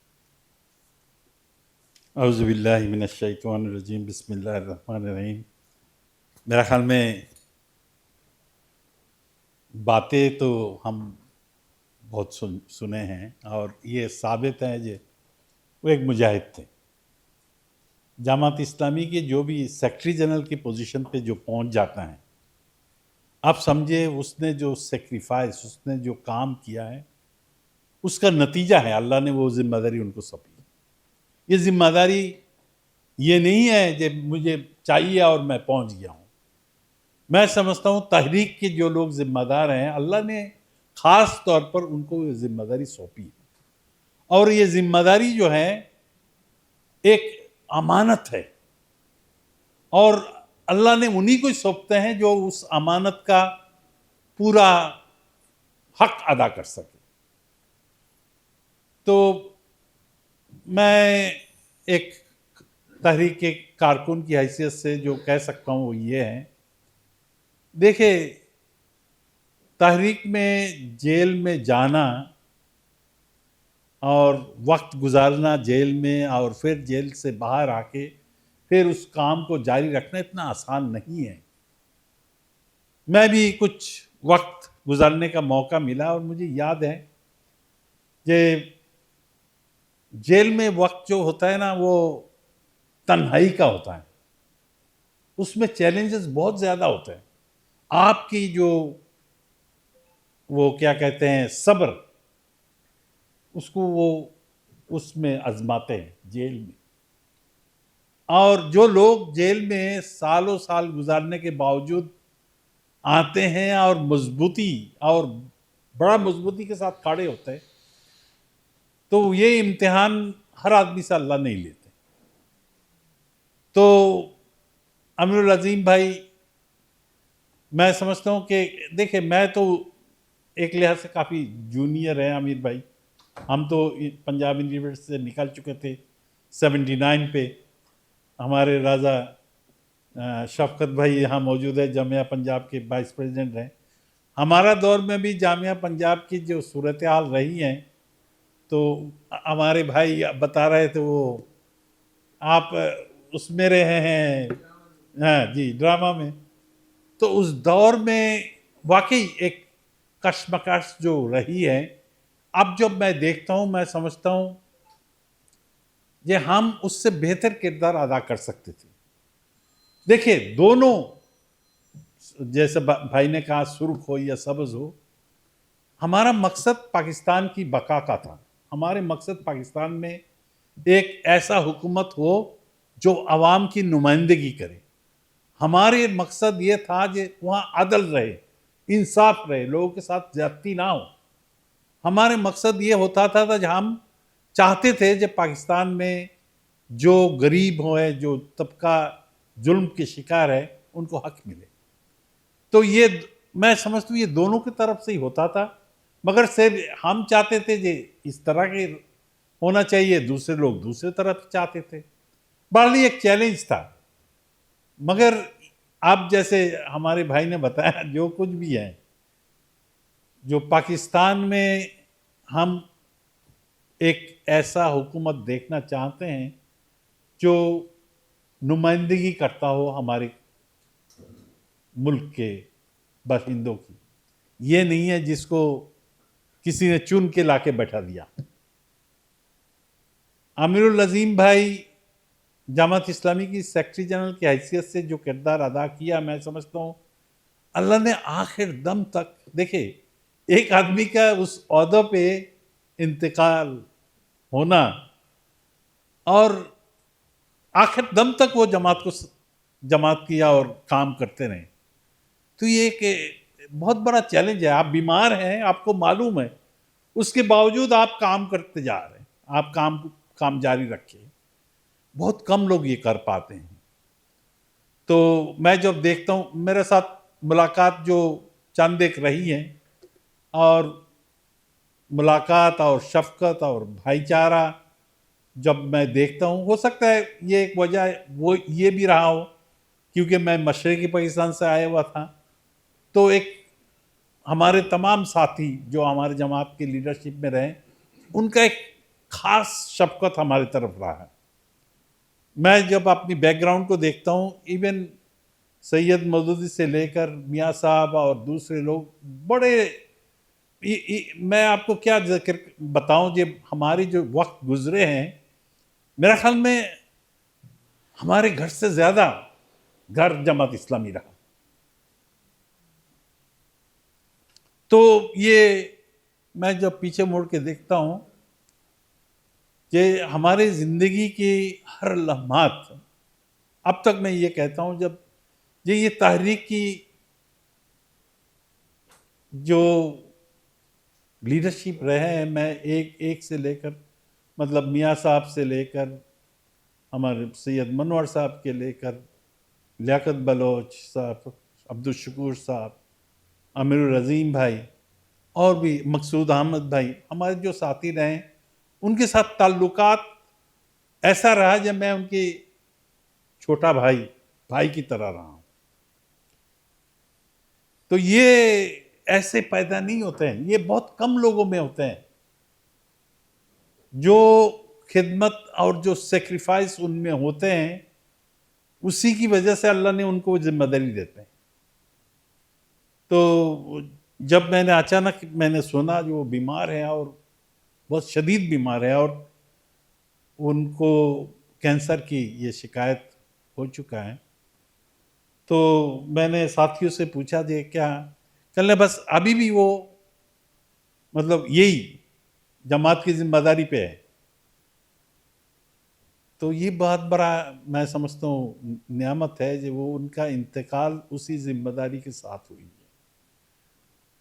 اعوذ باللہ من الشیطان الرجیم، بسم اللہ الرحمن الرحیم. میرا خیال میں باتیں تو ہم بہت سنے ہیں، اور یہ ثابت ہے کہ وہ ایک مجاہد تھے. جماعت اسلامی کے جو بھی سیکرٹری جنرل کی پوزیشن پہ جو پہنچ جاتا ہے، آپ سمجھے اس نے جو سیکریفائس، اس نے جو کام کیا ہے، اس کا نتیجہ ہے اللہ نے وہ ذمہ داری ان کو سونپی. یہ ذمہ داری یہ نہیں ہے کہ مجھے چاہیے اور میں پہنچ گیا ہوں. میں سمجھتا ہوں تحریک کے جو لوگ ذمہ دار ہیں، اللہ نے خاص طور پر ان کو یہ ذمہ داری سونپی ہے، اور یہ ذمہ داری جو ہے ایک امانت ہے، اور اللہ نے انہی کو سونپتے ہیں جو اس امانت کا پورا حق ادا کر سکے. تو میں ایک تحریک کے کارکن کی حیثیت سے جو کہہ سکتا ہوں وہ یہ ہے، دیکھیں تحریک میں جیل میں جانا اور وقت گزارنا جیل میں، اور پھر جیل سے باہر آ کے پھر اس کام کو جاری رکھنا اتنا آسان نہیں ہے. میں بھی کچھ وقت گزارنے کا موقع ملا، اور مجھے یاد ہے کہ جیل میں وقت جو ہوتا ہے نا وہ تنہائی کا ہوتا ہے. اس میں چیلنجز بہت زیادہ ہوتے ہیں. آپ کی جو وہ کیا کہتے ہیں صبر، اس کو وہ اس میں آزماتے ہیں جیل میں. اور جو لوگ جیل میں سالوں سال گزارنے کے باوجود آتے ہیں اور مضبوطی اور بڑا مضبوطی کے ساتھ کھڑے ہوتے ہیں، تو یہ امتحان ہر آدمی سے اللہ نہیں لیتے. تو امیر العظیم بھائی، میں سمجھتا ہوں کہ دیکھیں، میں تو ایک لحاظ سے کافی جونیئر ہیں امیر بھائی. ہم تو پنجاب یونیورسٹی سے نکل چکے تھے 79 پہ. ہمارے راجہ شفقت بھائی یہاں موجود ہے، جامعہ پنجاب کے وائس پریزیڈنٹ ہیں. ہمارا دور میں بھی جامعہ پنجاب کی جو صورتحال رہی ہیں، تو ہمارے بھائی بتا رہے تھے، وہ آپ اس میں رہے ہیں، ہاں جی، ڈرامہ میں. تو اس دور میں واقعی ایک کشمکش جو رہی ہے، اب جب میں دیکھتا ہوں میں سمجھتا ہوں کہ ہم اس سے بہتر کردار ادا کر سکتے تھے. دیکھیں، دونوں، جیسے بھائی نے کہا سرخ ہو یا سبز ہو، ہمارا مقصد پاکستان کی بقا کا تھا. ہمارے مقصد پاکستان میں ایک ایسا حکومت ہو جو عوام کی نمائندگی کرے. ہمارے مقصد یہ تھا کہ وہاں عدل رہے، انصاف رہے، لوگوں کے ساتھ زیادتی نہ ہو. ہمارے مقصد یہ ہوتا تھا کہ ہم چاہتے تھے کہ پاکستان میں جو غریب ہوئے، جو طبقہ ظلم کے شکار ہے، ان کو حق ملے. تو یہ میں سمجھتا ہوں یہ دونوں کی طرف سے ہی ہوتا تھا. مگر صرف ہم چاہتے تھے کہ اس طرح کے ہونا چاہیے، دوسرے لوگ دوسرے طرف چاہتے تھے. بہرحال ایک چیلنج تھا. مگر اب جیسے ہمارے بھائی نے بتایا، جو کچھ بھی ہے، جو پاکستان میں ہم ایک ایسا حکومت دیکھنا چاہتے ہیں جو نمائندگی کرتا ہو ہمارے ملک کے باشندوں کی. یہ نہیں ہے جس کو کسی نے چن کے لا کے بیٹھا دیا. امیر العظیم بھائی جماعت اسلامی کی سیکرٹری جنرل کی حیثیت سے جو کردار ادا کیا، میں سمجھتا ہوں اللہ نے آخر دم تک، دیکھیں ایک آدمی کا اس عہدے پہ انتقال ہونا اور آخر دم تک وہ جماعت کیا اور کام کرتے رہے، تو یہ ایک بہت بڑا چیلنج ہے. آپ بیمار ہیں، آپ کو معلوم ہے، اس کے باوجود آپ کام کرتے جا رہے ہیں، آپ کام جاری رکھیں. بہت کم لوگ یہ کر پاتے ہیں. تو میں جب دیکھتا ہوں، میرے ساتھ ملاقات جو چند ایک رہی ہیں، اور ملاقات اور شفقت اور بھائی چارہ جب میں دیکھتا ہوں، ہو سکتا ہے یہ ایک وجہ وہ یہ بھی رہا ہو کیونکہ میں مشرقی پاکستان سے آیا ہوا تھا، تو ایک ہمارے تمام ساتھی جو ہمارے جماعت کے لیڈرشپ میں رہے، ان کا ایک خاص شفقت ہماری طرف رہا ہے. میں جب اپنی بیک گراؤنڈ کو دیکھتا ہوں، ایون سید مودودی سے لے کر میاں صاحب اور دوسرے لوگ بڑے، میں آپ کو کیا ذکر بتاؤں، جب ہمارے جو وقت گزرے ہیں، میرا خیال میں ہمارے گھر سے زیادہ گھر جماعت اسلامی رہا. تو یہ میں جب پیچھے مڑ کے دیکھتا ہوں کہ ہمارے زندگی کی ہر لمحات، اب تک میں یہ کہتا ہوں، جب یہ تحریک کی جو لیڈرشپ رہے ہیں، میں ایک سے لے کر، مطلب میاں صاحب سے لے کر ہمارے سید منور صاحب کے لے کر لیاقت بلوچ صاحب، عبدالشکور صاحب، امیر العظیم بھائی، اور بھی مقصود احمد بھائی، ہمارے جو ساتھی رہے ہیں، ان کے ساتھ تعلقات ایسا رہا جب میں ان کے چھوٹا بھائی کی طرح رہا ہوں. تو یہ ایسے پیدا نہیں ہوتے ہیں، یہ بہت کم لوگوں میں ہوتے ہیں جو خدمت اور جو سیکریفائس ان میں ہوتے ہیں. اسی کی وجہ سے اللہ نے ان کو ذمہ داری دیتے ہیں. تو جب میں نے اچانک میں نے سنا جو وہ بیمار ہے اور بہت شدید بیمار ہے اور ان کو کینسر کی یہ شکایت ہو چکا ہے، تو میں نے ساتھیوں سے پوچھا جی کیا کل بس ابھی بھی وہ مطلب یہی جماعت کی ذمہ داری پہ ہے. تو یہ بہت بڑا میں سمجھتا ہوں نعمت ہے جو وہ ان کا انتقال اسی ذمہ داری کے ساتھ ہوئی ہے.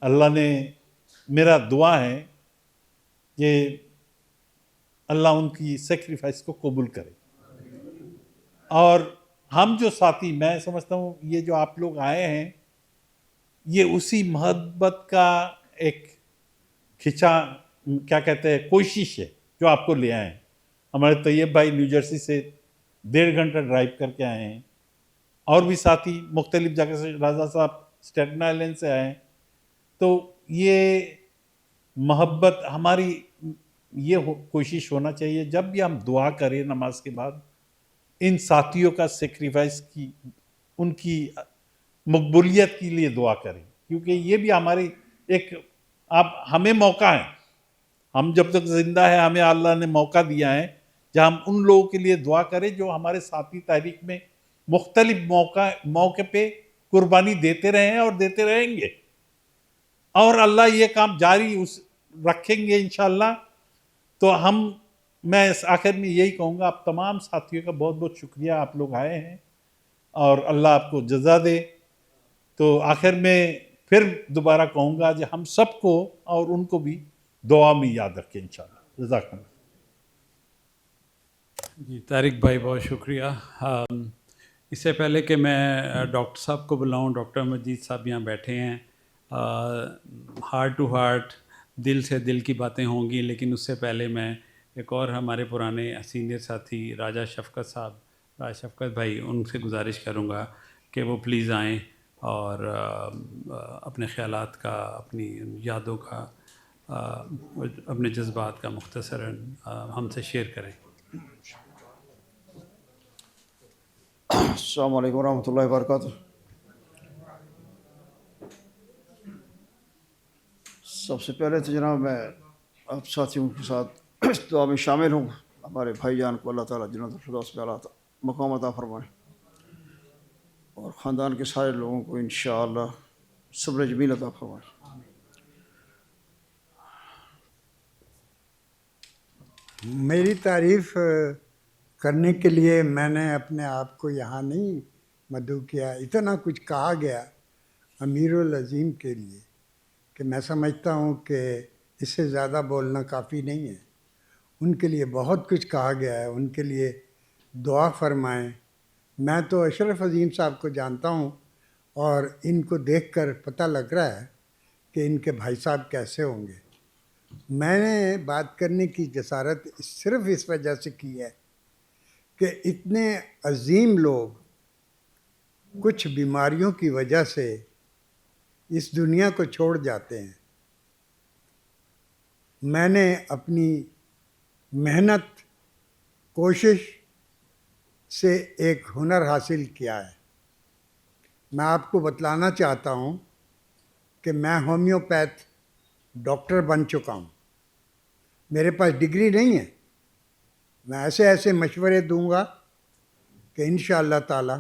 اللہ نے میرا دعا ہے کہ اللہ ان کی سیکریفائس کو قبول کرے. اور ہم جو ساتھی میں سمجھتا ہوں یہ جو آپ لوگ آئے ہیں یہ اسی محبت کا ایک کھچا کیا کہتے ہیں کوشش ہے جو آپ کو لے آئے ہیں. ہمارے طیب بھائی نیو جرسی سے 1.5 گھنٹہ ڈرائیو کر کے آئے ہیں, اور بھی ساتھی مختلف جگہ سے, رضا صاحب اسٹیٹن آئلینڈ سے آئے ہیں. تو یہ محبت ہماری یہ کوشش ہونا چاہیے جب بھی ہم دعا کریں نماز کے بعد ان ساتھیوں کا سیکریفائس کی ان کی مقبولیت کے لیے دعا کریں, کیونکہ یہ بھی ہماری ایک اب ہمیں موقع ہے, ہم جب تک زندہ ہیں ہمیں اللہ نے موقع دیا ہے جہاں ہم ان لوگوں کے لیے دعا کریں جو ہمارے ساتھی تحریک میں مختلف موقع پہ قربانی دیتے رہے ہیں اور دیتے رہیں گے, اور اللہ یہ کام جاری رکھیں گے انشاءاللہ. تو میں اس آخر میں یہی کہوں گا, آپ تمام ساتھیوں کا بہت بہت شکریہ, آپ لوگ آئے ہیں اور اللہ آپ کو جزا دے. تو آخر میں پھر دوبارہ کہوں گا کہ ہم سب کو اور ان کو بھی دعا میں یاد رکھیں انشاءاللہ. جزاک اللہ. جی طارق بھائی بہت شکریہ. اس سے پہلے کہ میں ڈاکٹر صاحب کو بلاؤں, ڈاکٹر مجید صاحب یہاں بیٹھے ہیں, ہارٹ ٹو ہارٹ دل سے دل کی باتیں ہوں گی, لیکن اس سے پہلے میں ایک اور ہمارے پرانے سینئر ساتھی راجہ شفقت بھائی, ان سے گزارش کروں گا کہ وہ پلیز آئیں اور اپنے خیالات کا, اپنی یادوں کا, اپنے جذبات کا مختصراً ہم سے شیئر کریں. السلام علیکم ورحمۃ اللہ وبرکاتہ. سب سے پہلے تو جناب میں آپ ساتھیوں کے ساتھ دعا میں شامل ہوں. ہمارے بھائی جان کو اللہ تعالیٰ جنت الفردوس میں اعلیٰ مقام عطا فرمائے, اور خاندان کے سارے لوگوں کو انشاءاللہ صبر جمیل عطا فرمائے. میری تعریف کرنے کے لیے میں نے اپنے آپ کو یہاں نہیں مدعو کیا. اتنا کچھ کہا گیا امیر العظیم کے لیے کہ میں سمجھتا ہوں کہ اس سے زیادہ بولنا کافی نہیں ہے. ان کے لیے بہت کچھ کہا گیا ہے, ان کے لیے دعا فرمائیں. میں تو اشرف عظیم صاحب کو جانتا ہوں اور ان کو دیکھ کر پتہ لگ رہا ہے کہ ان کے بھائی صاحب کیسے ہوں گے. میں نے بات کرنے کی جسارت صرف اس وجہ سے کی ہے کہ اتنے عظیم لوگ کچھ بیماریوں کی وجہ سے اس دنیا کو چھوڑ جاتے ہیں. میں نے اپنی محنت کوشش سے ایک ہنر حاصل کیا ہے. میں آپ کو بتلانا چاہتا ہوں کہ میں ہومیوپیتھ ڈاکٹر بن چکا ہوں. میرے پاس ڈگری نہیں ہے. میں ایسے مشورے دوں گا کہ انشاءاللہ تعالی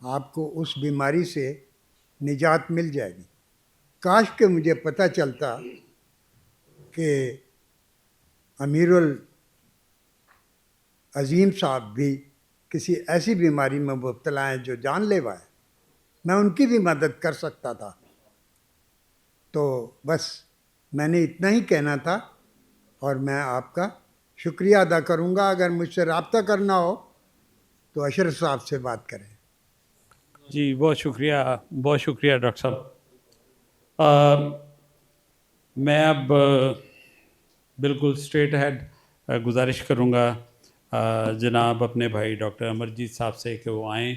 آپ کو اس بیماری سے نجات مل جائے گی. کاش کہ مجھے پتہ چلتا کہ امیر العظیم صاحب بھی کسی ایسی بیماری میں مبتلا ہیں جو جان لیوا ہے, میں ان کی بھی مدد کر سکتا تھا. تو بس میں نے اتنا ہی کہنا تھا, اور میں آپ کا شکریہ ادا کروں گا. اگر مجھ سے رابطہ کرنا ہو تو اشرف صاحب سے بات کریں. جی بہت شکریہ ڈاکٹر صاحب. میں اب بالکل اسٹریٹ ہیڈ گزارش کروں گا جناب اپنے بھائی ڈاکٹر امرجیت صاحب سے کہ وہ آئیں.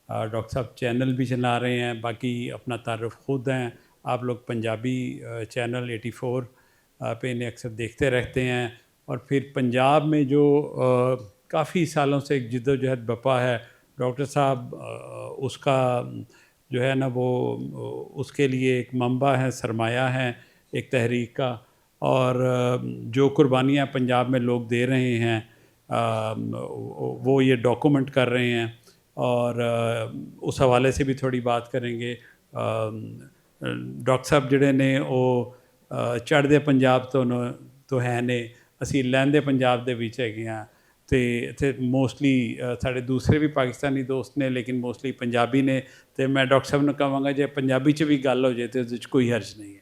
ڈاکٹر صاحب چینل بھی چلا رہے ہیں, باقی اپنا تعارف خود ہیں. آپ لوگ پنجابی چینل 84 پہ انہیں اکثر دیکھتے رہتے ہیں, اور پھر پنجاب میں جو کافی سالوں سے ایک جد و جہد بپا ہے ڈاکٹر صاحب, اس کا جو ہے نا وہ اس کے لیے ایک منبع ہے, سرمایہ ہے ایک تحریک کا. اور جو قربانیاں پنجاب میں لوگ دے رہے ہیں وہ یہ ڈاکومنٹ کر رہے ہیں, اور اس حوالے سے بھی تھوڑی بات کریں گے. ڈاکٹر صاحب جڑے نے وہ چڑھتے پنجاب تو ہے نے, اسی لہندے پنجاب دے وچ ਹੈਗੇ ਆ. ਤੇ ਮੋਸਟਲੀ ਸਾਡੇ ਦੂਸਰੇ ਵੀ ਪਾਕਿਸਤਾਨੀ ਦੋਸਤ ਨੇ, ਲੇਕਿਨ ਮੋਸਟਲੀ ਪੰਜਾਬੀ ਨੇ, ਤੇ ਮੈਂ ਡਾਕਟਰ ਸਾਹਿਬ ਨੂੰ ਕਹਾਂਗਾ ਜੇ ਪੰਜਾਬੀ 'ਚ ਵੀ ਗੱਲ ਹੋ ਜਾਏ ਤੇ ਉਹਦੇ 'ਚ ਕੋਈ ਹਰਜ ਨਹੀਂ ਹੈ।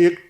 1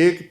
1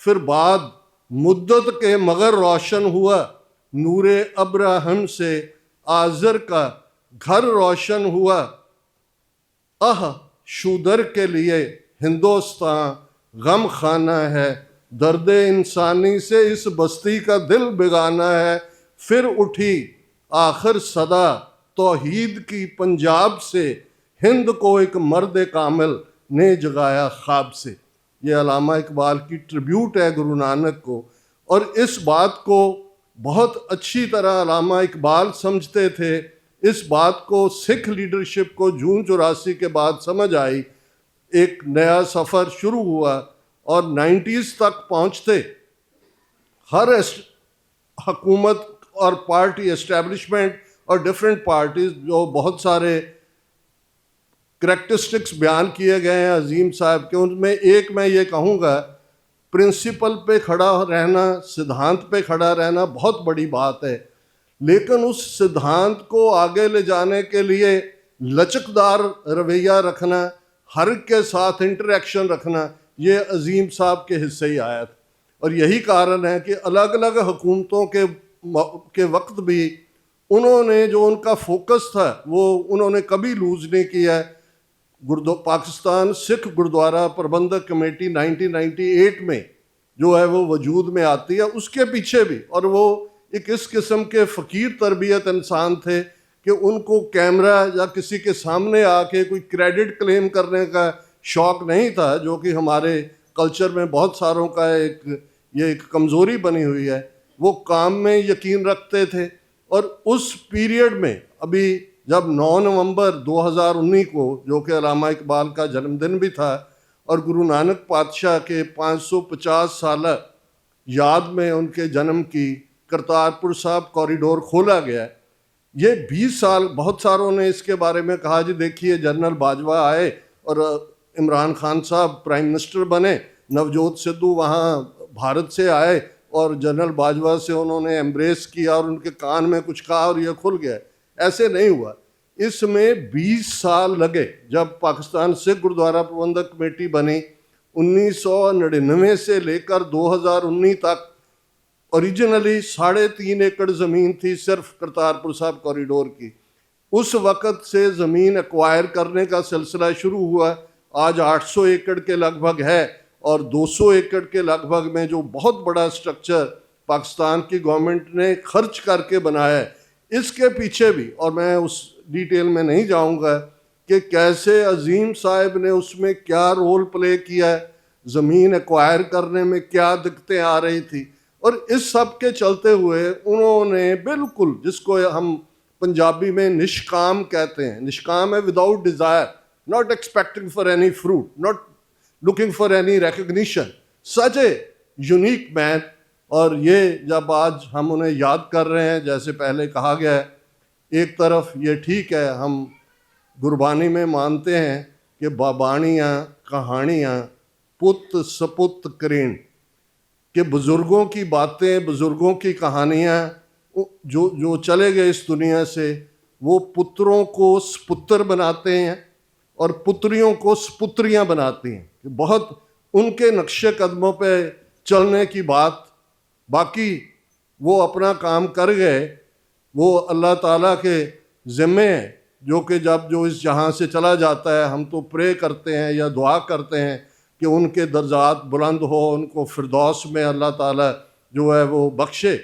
پھر بعد مدت کے مگر روشن ہوا، نور ابراہیم سے آذر کا گھر روشن ہوا، شودر کے لیے ہندوستان غم خانہ ہے، درد انسانی سے اس بستی کا دل بگانا ہے، پھر اٹھی آخر صدا توحید کی پنجاب سے، ہند کو ایک مرد کامل نے جگایا خواب سے۔ یہ علامہ اقبال کی ٹریبیوٹ ہے گرو نانک کو، اور اس بات کو بہت اچھی طرح علامہ اقبال سمجھتے تھے۔ اس بات کو سکھ لیڈرشپ کو جون 84 کے بعد سمجھ آئی، ایک نیا سفر شروع ہوا اور 90s تک پہنچتے ہر حکومت اور پارٹی اسٹیبلشمنٹ اور ڈیفرنٹ پارٹیز، جو بہت سارے کریکٹرسٹکس بیان کیے گئے ہیں عظیم صاحب کے، ان میں ایک میں یہ کہوں گا، پرنسپل پہ کھڑا رہنا، سدھانت پہ کھڑا رہنا بہت بڑی بات ہے، لیکن اس سدھانت کو آگے لے جانے کے لیے لچکدار رویہ رکھنا، ہر کے ساتھ انٹریکشن رکھنا، یہ عظیم صاحب کے حصے ہی آیا تھا۔ اور یہی کارن ہے کہ الگ الگ حکومتوں کے وقت بھی انہوں نے جو ان کا فوکس تھا وہ انہوں نے کبھی لوز نہیں کیا ہے۔ پاکستان سکھ گردوارہ پربندھک کمیٹی 1998 میں جو ہے وہ وجود میں آتی ہے، اس کے پیچھے بھی، اور وہ ایک اس قسم کے فقیر تربیت انسان تھے کہ ان کو کیمرہ یا کسی کے سامنے آ کے کوئی کریڈٹ کلیم کرنے کا شوق نہیں تھا، جو کہ ہمارے کلچر میں بہت ساروں کا یہ ایک کمزوری بنی ہوئی ہے۔ وہ کام میں یقین رکھتے تھے، اور اس پیریڈ میں ابھی جب 9 نومبر 2019 کو، جو کہ علامہ اقبال کا جنم دن بھی تھا، اور گرو نانک پادشاہ کے 550 سالہ یاد میں ان کے جنم کی کرتارپور صاحب کوریڈور کھولا گیا، یہ 20 سال بہت ساروں نے اس کے بارے میں کہا جی دیکھیے جنرل باجوہ آئے اور عمران خان صاحب پرائم منسٹر بنے، نوجوت سدھو وہاں بھارت سے آئے اور جنرل باجوہ سے انہوں نے ایمبریس کیا اور ان کے کان میں کچھ کہا اور یہ کھل گیا۔ ایسے نہیں ہوا، اس میں 20 سال لگے۔ جب پاکستان سکھ گردوارہ پربندھک کمیٹی بنی 1999 سے لے کر 2019 تک، اوریجنلی 3.5 ایکڑ زمین تھی صرف کرتارپور صاحب کوریڈور کی، اس وقت سے زمین ایکوائر کرنے کا سلسلہ شروع ہوا، آج 800 ایکڑ کے لگ بھگ ہے، اور 200 ایکڑ کے لگ بھگ میں جو بہت بڑا سٹرکچر پاکستان کی گورنمنٹ نے خرچ کر کے بنایا ہے، اس کے پیچھے بھی، اور میں اس ڈیٹیل میں نہیں جاؤں گا کہ کیسے عظیم صاحب نے اس میں کیا رول پلے کیا ہے، زمین ایکوائر کرنے میں کیا دقتیں آ رہی تھی، اور اس سب کے چلتے ہوئے انہوں نے بالکل، جس کو ہم پنجابی میں نشکام کہتے ہیں، نشکام ہے without Dzire, not expecting for any fruit, not looking for any recognition, such a unique man۔ اور یہ جب آج ہم انہیں یاد کر رہے ہیں، جیسے پہلے کہا گیا ہے، ایک طرف یہ ٹھیک ہے ہم گربانی میں مانتے ہیں کہ بابانیاں کہانیاں پت سپت کرین، کہ بزرگوں کی باتیں، بزرگوں کی کہانیاں جو چلے گئے اس دنیا سے، وہ پتروں کو سپتر بناتے ہیں اور پتریوں کو سپتریاں بناتی ہیں، کہ بہت ان کے نقش قدموں پہ چلنے کی بات۔ باقی وہ اپنا کام کر گئے، وہ اللہ تعالیٰ کے ذمے ہیں، جو کہ جب جو اس جہاں سے چلا جاتا ہے ہم تو پرے کرتے ہیں یا دعا کرتے ہیں کہ ان کے درجات بلند ہو، ان کو فردوس میں اللہ تعالیٰ جو ہے وہ بخشے۔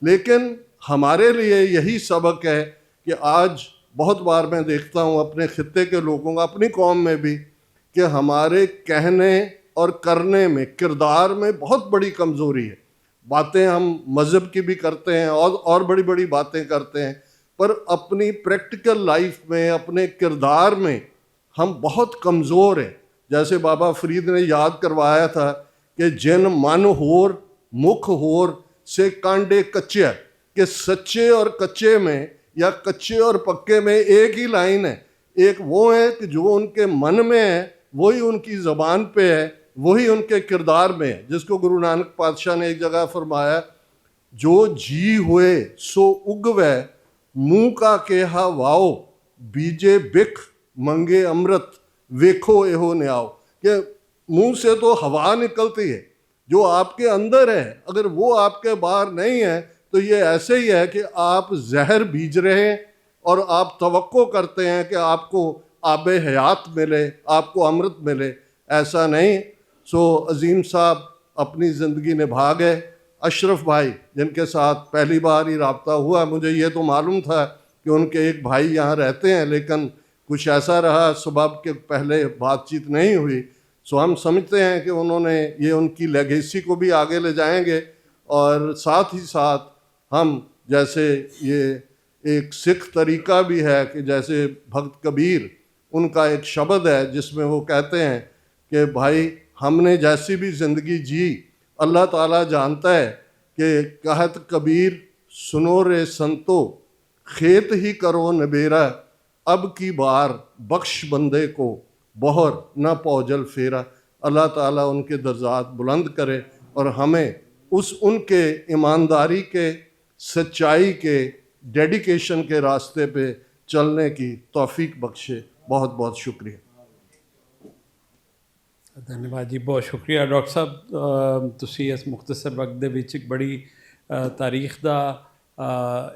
لیکن ہمارے لیے یہی سبق ہے کہ آج بہت بار میں دیکھتا ہوں اپنے خطے کے لوگوں کا، اپنی قوم میں بھی، کہ ہمارے کہنے اور کرنے میں، کردار میں بہت بڑی کمزوری ہے۔ باتیں ہم مذہب کی بھی کرتے ہیں اور بڑی بڑی باتیں کرتے ہیں، پر اپنی پریکٹیکل لائف میں، اپنے کردار میں ہم بہت کمزور ہیں۔ جیسے بابا فرید نے یاد کروایا تھا کہ جن من ہور مکھ ہور سے کانڈے کچے، کہ سچے اور کچے میں یا کچے اور پکے میں ایک ہی لائن ہے، ایک وہ ہے کہ جو ان کے من میں ہے وہی ان کی زبان پہ ہے، وہی ان کے کردار میں ہے، جس کو گرو نانک پادشاہ نے ایک جگہ فرمایا، جو جی ہوئے سو اگوے منہ کا کہا واؤ، بیجے بکھ منگے امرت ویکھو ایہو نیاؤ، کہ منہ سے تو ہوا نکلتی ہے، جو آپ کے اندر ہے اگر وہ آپ کے باہر نہیں ہے تو یہ ایسے ہی ہے کہ آپ زہر بیج رہے ہیں اور آپ توقع کرتے ہیں کہ آپ کو آب حیات ملے, آپ کو امرت ملے. ایسا نہیں. سو عظیم صاحب اپنی زندگی نبھا گئے. اشرف بھائی جن کے ساتھ پہلی بار ہی رابطہ ہوا, مجھے یہ تو معلوم تھا کہ ان کے ایک بھائی یہاں رہتے ہیں لیکن کچھ ایسا رہا سبب کہ پہلے بات چیت نہیں ہوئی. سو ہم سمجھتے ہیں کہ انہوں نے یہ ان کی لیگیسی کو بھی آگے لے جائیں گے. اور ساتھ ہی ساتھ ہم جیسے یہ ایک سکھ طریقہ بھی ہے کہ جیسے بھگت کبیر ان کا ایک شبد ہے جس میں وہ کہتے ہیں کہ بھائی ہم نے جیسی بھی زندگی جی اللہ تعالیٰ جانتا ہے کہ کہت کبیر سنو رے سنتو کھیت ہی کرو نبیرا اب کی بار بخش بندے کو بہر نہ پوجل پھیرا. اللہ تعالیٰ ان کے درجات بلند کرے اور ہمیں ان کے ایمانداری کے, سچائی کے, ڈیڈیکیشن کے راستے پہ چلنے کی توفیق بخشے. بہت بہت شکریہ. ਧੰਨਵਾਦ ਜੀ, ਬਹੁਤ ਸ਼ੁਕਰੀਆ ਡਾਕਟਰ ਸਾਹਿਬ. ਤੁਸੀਂ ਇਸ ਮੁਖਤਸਰ ਵਕਤ ਦੇ ਵਿੱਚ ਇੱਕ ਬੜੀ ਤਾਰੀਖ ਦਾ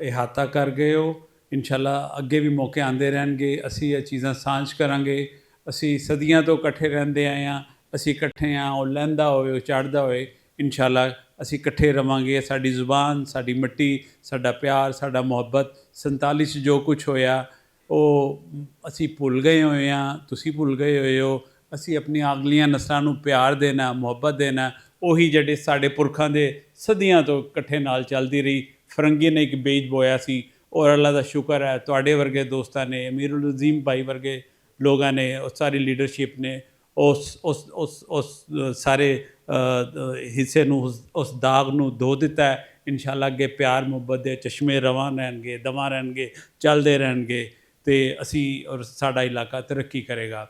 ਇਹਾਤਾ ਕਰ ਗਏ ਹੋ. ਇਨਸ਼ਾਅੱਲਾ ਅੱਗੇ ਵੀ ਮੌਕੇ ਆਉਂਦੇ ਰਹਿਣਗੇ, ਅਸੀਂ ਇਹ ਚੀਜ਼ਾਂ ਸਾਂਝ ਕਰਾਂਗੇ. ਅਸੀਂ ਸਦੀਆਂ ਤੋਂ ਇਕੱਠੇ ਰਹਿੰਦੇ ਆਏ ਹਾਂ, ਅਸੀਂ ਇਕੱਠੇ ਹਾਂ, ਉਹ ਲਹਿੰਦਾ ਹੋਵੇ ਉਹ ਚੜ੍ਹਦਾ ਹੋਵੇ, ਇਨਸ਼ਾਅੱਲਾ ਅਸੀਂ ਇਕੱਠੇ ਰਵਾਂਗੇ. ਸਾਡੀ ਜ਼ੁਬਾਨ, ਸਾਡੀ ਮਿੱਟੀ, ਸਾਡਾ ਪਿਆਰ, ਸਾਡਾ ਮੁਹੱਬਤ 47 'ਚ ਜੋ ਕੁਛ ਹੋਇਆ ਉਹ ਅਸੀਂ ਭੁੱਲ ਗਏ ਹੋਏ ਹਾਂ, ਤੁਸੀਂ ਭੁੱਲ ਗਏ ਹੋਏ ਹੋ. ਅਸੀਂ ਆਪਣੀਆਂ ਅਗਲੀਆਂ ਨਸਲਾਂ ਨੂੰ ਪਿਆਰ ਦੇਣਾ, ਮੁਹੱਬਤ ਦੇਣਾ, ਉਹੀ ਜਿਹੜੇ ਸਾਡੇ ਪੁਰਖਾਂ ਦੇ ਸਦੀਆਂ ਤੋਂ ਇਕੱਠੇ ਨਾਲ ਚੱਲਦੀ ਰਹੀ. ਫਰੰਗੀ ਨੇ ਇੱਕ ਬੀਜ ਬੋਇਆ ਸੀ ਔਰ ਅੱਲਾ ਦਾ ਸ਼ੁਕਰ ਹੈ ਤੁਹਾਡੇ ਵਰਗੇ ਦੋਸਤਾਂ ਨੇ, ਅਮੀਰੁਲ ਅਜ਼ੀਮ ਭਾਈ ਵਰਗੇ ਲੋਕਾਂ ਨੇ, ਉਹ ਸਾਰੀ ਲੀਡਰਸ਼ਿਪ ਨੇ ਉਸ ਸਾਰੇ ਹਿੱਸੇ ਨੂੰ, ਉਸ ਦਾਗ ਨੂੰ ਧੋ ਦਿੱਤਾ ਹੈ. ਇਨਸ਼ਾਅੱਲਾ ਅੱਗੇ ਪਿਆਰ ਮੁਹੱਬਤ ਦੇ ਚਸ਼ਮੇ ਰਵਾਂ ਰਹਿਣਗੇ, ਦਵਾਂ ਰਹਿਣਗੇ, ਚੱਲਦੇ ਰਹਿਣਗੇ ਅਤੇ ਅਸੀਂ ਔਰ ਸਾਡਾ ਇਲਾਕਾ ਤਰੱਕੀ ਕਰੇਗਾ.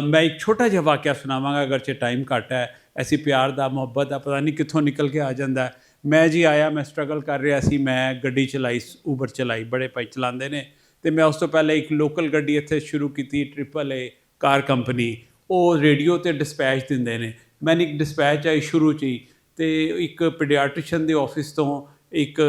ਮੈਂ ਇੱਕ ਛੋਟਾ ਜਿਹਾ ਵਾਕਿਆ ਸੁਣਾਵਾਂਗਾ ਅਗਰਚੇ ਟਾਈਮ ਘੱਟ ਹੈ. ਐਸੀ ਪਿਆਰ ਦਾ, ਮੁਹੱਬਤ ਦਾ ਪਤਾ ਨਹੀਂ ਕਿੱਥੋਂ ਨਿਕਲ ਕੇ ਆ ਜਾਂਦਾ. ਮੈਂ ਜੀ ਆਇਆ, ਮੈਂ ਸਟਰਗਲ ਕਰ ਰਿਹਾ ਸੀ, ਮੈਂ ਗੱਡੀ ਚਲਾਈ, ਊਬਰ ਚਲਾਈ, ਬੜੇ ਭਾਈ ਚਲਾਉਂਦੇ ਨੇ. ਅਤੇ ਮੈਂ ਉਸ ਤੋਂ ਪਹਿਲਾਂ ਇੱਕ ਲੋਕਲ ਗੱਡੀ ਇੱਥੇ ਸ਼ੁਰੂ ਕੀਤੀ, AAA ਕਾਰ ਕੰਪਨੀ. ਉਹ ਰੇਡੀਓ 'ਤੇ ਡਿਸਪੈਚ ਦਿੰਦੇ ਨੇ. ਮੈਨੂੰ ਇੱਕ ਡਿਸਪੈਚ ਆਈ ਸ਼ੁਰੂ 'ਚ ਹੀ, ਅਤੇ ਇੱਕ ਪੀਡੀਆਟ੍ਰੀਸ਼ਨ ਦੇ ਆਫਿਸ ਤੋਂ ਇੱਕ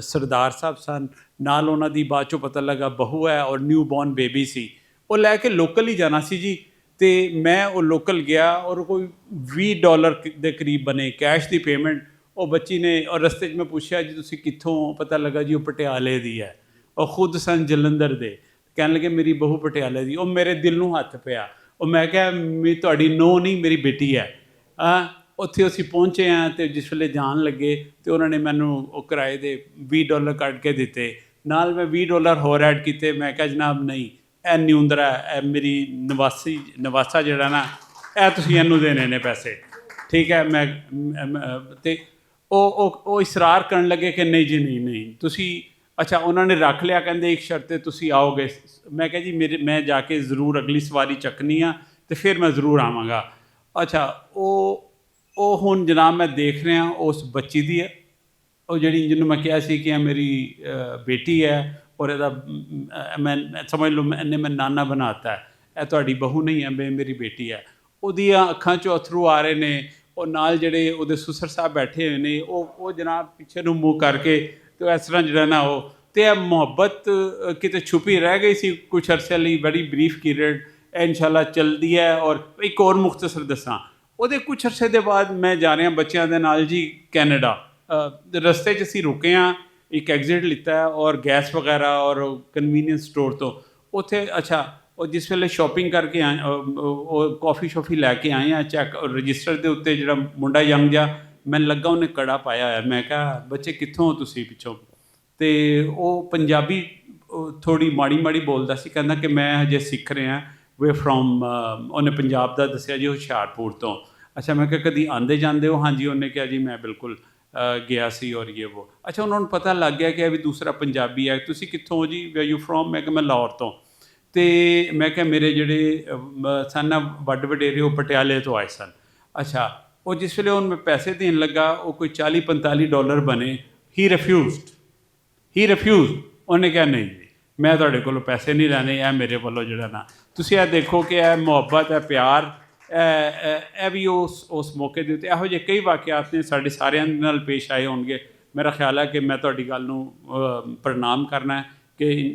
ਸਰਦਾਰ ਸਾਹਿਬ ਸਨ, ਨਾਲ ਉਹਨਾਂ ਦੀ ਬਾਅਦ 'ਚੋਂ ਪਤਾ ਲੱਗਾ ਬਹੂ ਹੈ ਔਰ ਨਿਊ ਬੋਰਨ ਬੇਬੀ ਸੀ. ਉਹ ਲੈ ਕੇ ਲੋਕਲ ਹੀ ਜਾਣਾ ਸੀ ਜੀ. ਅਤੇ ਮੈਂ ਉਹ ਲੋਕਲ ਗਿਆ ਔਰ ਕੋਈ $20 ਦੇ ਕਰੀਬ ਬਣੇ ਕੈਸ਼ ਦੀ ਪੇਮੈਂਟ. ਉਹ ਬੱਚੀ ਨੇ, ਔਰ ਰਸਤੇ 'ਚ ਮੈਂ ਪੁੱਛਿਆ ਜੀ ਤੁਸੀਂ ਕਿੱਥੋਂ? ਪਤਾ ਲੱਗਾ ਜੀ ਉਹ ਪਟਿਆਲੇ ਦੀ ਹੈ. ਉਹ ਖੁਦ ਸਨ ਜਲੰਧਰ ਦੇ. ਕਹਿਣ ਲੱਗੇ ਮੇਰੀ ਬਹੂ ਪਟਿਆਲੇ ਦੀ. ਉਹ ਮੇਰੇ ਦਿਲ ਨੂੰ ਹੱਥ ਪਿਆ. ਉਹ ਮੈਂ ਕਿਹਾ ਤੁਹਾਡੀ ਨੂੰਹ ਨਹੀਂ, ਮੇਰੀ ਬੇਟੀ ਹੈ. ਉੱਥੇ ਅਸੀਂ ਪਹੁੰਚੇ ਹਾਂ ਅਤੇ ਜਿਸ ਵੇਲੇ ਜਾਣ ਲੱਗੇ ਅਤੇ ਉਹਨਾਂ ਨੇ ਮੈਨੂੰ ਉਹ ਕਿਰਾਏ ਦੇ $20 ਕੱਢ ਕੇ ਦਿੱਤੇ. ਨਾਲ ਮੈਂ $20 ਹੋਰ ਐਡ ਕੀਤੇ. ਮੈਂ ਕਿਹਾ ਜਨਾਬ ਨਹੀਂ, ਇਹ ਨਿਉਂਦਰਾ, ਇਹ ਮੇਰੀ ਨਵਾਸਾ ਜਿਹੜਾ ਨਾ, ਇਹ ਤੁਸੀਂ ਇਹਨੂੰ ਦੇਣੇ ਨੇ ਪੈਸੇ, ਠੀਕ ਹੈ. ਮੈਂ ਅਤੇ ਉਹ ਇਸਰਾਰ ਕਰਨ ਲੱਗੇ ਕਿ ਨਹੀਂ ਜੀ ਨਹੀਂ ਤੁਸੀਂ. ਅੱਛਾ, ਉਹਨਾਂ ਨੇ ਰੱਖ ਲਿਆ, ਕਹਿੰਦੇ ਇੱਕ ਸ਼ਰਤ 'ਤੇ ਤੁਸੀਂ ਆਓਗੇ. ਮੈਂ ਕਿਹਾ ਜੀ ਮੈਂ ਜਾ ਕੇ ਜ਼ਰੂਰ ਅਗਲੀ ਸਵਾਰੀ ਚੱਕਣੀ ਆ ਅਤੇ ਫਿਰ ਮੈਂ ਜ਼ਰੂਰ ਆਵਾਂਗਾ. ਅੱਛਾ, ਉਹ ਹੁਣ ਜਨਾਬ ਮੈਂ ਦੇਖ ਰਿਹਾ ਉਸ ਬੱਚੀ ਦੀ ਹੈ, ਉਹ ਜਿਹੜੀ ਜਿਹਨੂੰ ਮੈਂ ਕਿਹਾ ਸੀ ਕਿ ਇਹ ਮੇਰੀ ਬੇਟੀ ਹੈ ਔਰ ਇਹਦਾ ਮੈਂ ਸਮਝ ਲਓ ਇਹਨੇ ਮੈਂ ਨਾਨਾ ਬਣਾ ਤਾ. ਇਹ ਤੁਹਾਡੀ ਬਹੂ ਨਹੀਂ ਹੈ, ਮੇਰੀ ਬੇਟੀ ਹੈ. ਉਹਦੀਆਂ ਅੱਖਾਂ 'ਚੋਂ ਅਥਰੂ ਆ ਰਹੇ ਨੇ. ਉਹ ਨਾਲ ਜਿਹੜੇ ਉਹਦੇ ਸੁਸਰ ਸਾਹਿਬ ਬੈਠੇ ਹੋਏ ਨੇ, ਉਹ ਜਨਾਬ ਪਿੱਛੇ ਨੂੰ ਮੂੰਹ ਕਰਕੇ ਅਤੇ ਇਸ ਤਰ੍ਹਾਂ ਜਿਹੜਾ ਨਾ ਉਹ, ਅਤੇ ਇਹ ਮੁਹੱਬਤ ਕਿਤੇ ਛੁਪੀ ਰਹਿ ਗਈ ਸੀ ਕੁਛ ਅਰਸੇ ਲਈ, ਬੜੀ ਬਰੀਫ ਪੀਰੀਅਡ. ਇਨਸ਼ਾਅੱਲਾ ਚੱਲਦੀ ਹੈ. ਔਰ ਇੱਕ ਹੋਰ ਮੁਖਤਸਰ ਦੱਸਾਂ, ਉਹਦੇ ਕੁਛ ਅਰਸੇ ਦੇ ਬਾਅਦ ਮੈਂ ਜਾ ਰਿਹਾ ਬੱਚਿਆਂ ਦੇ ਨਾਲ ਜੀ ਕੈਨੇਡਾ. ਰਸਤੇ 'ਚ ਅਸੀਂ ਰੁਕੇ ਹਾਂ, ਇੱਕ ਐਗਜ਼ਿਟ ਲਿੱਤਾ ਹੈ ਔਰ ਗੈਸ ਵਗੈਰਾ ਔਰ ਕਨਵੀਨੀਅੰਸ ਸਟੋਰ ਤੋਂ ਉੱਥੇ. ਅੱਛਾ, ਉਹ ਜਿਸ ਵੇਲੇ ਸ਼ੋਪਿੰਗ ਕਰਕੇ ਆਏ, ਉਹ ਕੌਫੀ ਸ਼ੋਫੀ ਲੈ ਕੇ ਆਏ ਆ, ਚੈੱਕ ਰਜਿਸਟਰ ਦੇ ਉੱਤੇ ਜਿਹੜਾ ਮੁੰਡਾ ਯੰਗ ਜਿਹਾ ਮੈਨੂੰ ਲੱਗਾ ਉਹਨੇ ਕੜਾ ਪਾਇਆ ਹੋਇਆ. ਮੈਂ ਕਿਹਾ ਬੱਚੇ ਕਿੱਥੋਂ ਹੋ ਤੁਸੀਂ ਪਿੱਛੋਂ? ਅਤੇ ਉਹ ਪੰਜਾਬੀ ਥੋੜ੍ਹੀ ਮਾੜੀ ਬੋਲਦਾ ਸੀ. ਕਹਿੰਦਾ ਕਿ ਮੈਂ ਹਜੇ ਸਿੱਖ ਰਿਹਾ, ਵੇ ਫਰੋਮ, ਉਹਨੇ ਪੰਜਾਬ ਦਾ ਦੱਸਿਆ ਜੀ, ਹੁਸ਼ਿਆਰਪੁਰ ਤੋਂ. ਅੱਛਾ, ਮੈਂ ਕਿਹਾ ਕਦੀ ਆਉਂਦੇ ਜਾਂਦੇ ਹੋ? ਹਾਂਜੀ. ਉਹਨੇ ਕਿਹਾ ਜੀ ਮੈਂ ਬਿਲਕੁਲ ਗਿਆ ਸੀ ਔਰ ਇਹ ਵੋ. ਅੱਛਾ, ਉਹਨਾਂ ਨੂੰ ਪਤਾ ਲੱਗ ਗਿਆ ਕਿ ਇਹ ਵੀ ਦੂਸਰਾ ਪੰਜਾਬੀ ਹੈ. ਤੁਸੀਂ ਕਿੱਥੋਂ ਹੋ ਜੀ? Way you from? ਮੈਂ ਕਿਹਾ ਮੈਂ ਲਾਹੌਰ ਤੋਂ. ਅਤੇ ਮੈਂ ਕਿਹਾ ਮੇਰੇ ਜਿਹੜੇ ਸਨ ਨਾ ਵੱਡ ਵਡੇਰੇ, ਉਹ ਪਟਿਆਲੇ ਤੋਂ ਆਏ ਸਨ. ਅੱਛਾ, ਉਹ ਜਿਸ ਵੇਲੇ ਉਹਨੂੰ ਮੈਂ ਪੈਸੇ ਦੇਣ ਲੱਗਾ, ਉਹ ਕੋਈ $40-45 ਬਣੇ. ਹੀ ਰਿਫਿਊਜ਼. ਉਹਨੇ ਕਿਹਾ ਨਹੀਂ ਜੀ, ਮੈਂ ਤੁਹਾਡੇ ਕੋਲੋਂ ਪੈਸੇ ਨਹੀਂ ਲੈਣੇ, ਇਹ ਮੇਰੇ ਵੱਲੋਂ ਜਿਹੜਾ ਨਾ, ਤੁਸੀਂ ਇਹ ਦੇਖੋ ਕਿ ਇਹ ਮੁਹੱਬਤ ਹੈ, ਪਿਆਰ, ਇਹ ਵੀ ਉਸ ਮੌਕੇ ਦੇ ਉੱਤੇ ਇਹੋ ਜਿਹੇ ਕਈ ਵਾਕਿਆਤ ਨੇ ਸਾਡੇ ਸਾਰਿਆਂ ਦੇ ਨਾਲ ਪੇਸ਼ ਆਏ ਹੋਣਗੇ। ਮੇਰਾ ਖਿਆਲ ਹੈ ਕਿ ਮੈਂ ਤੁਹਾਡੀ ਗੱਲ ਨੂੰ ਪ੍ਰਣਾਮ ਕਰਨਾ ਹੈ ਕਿ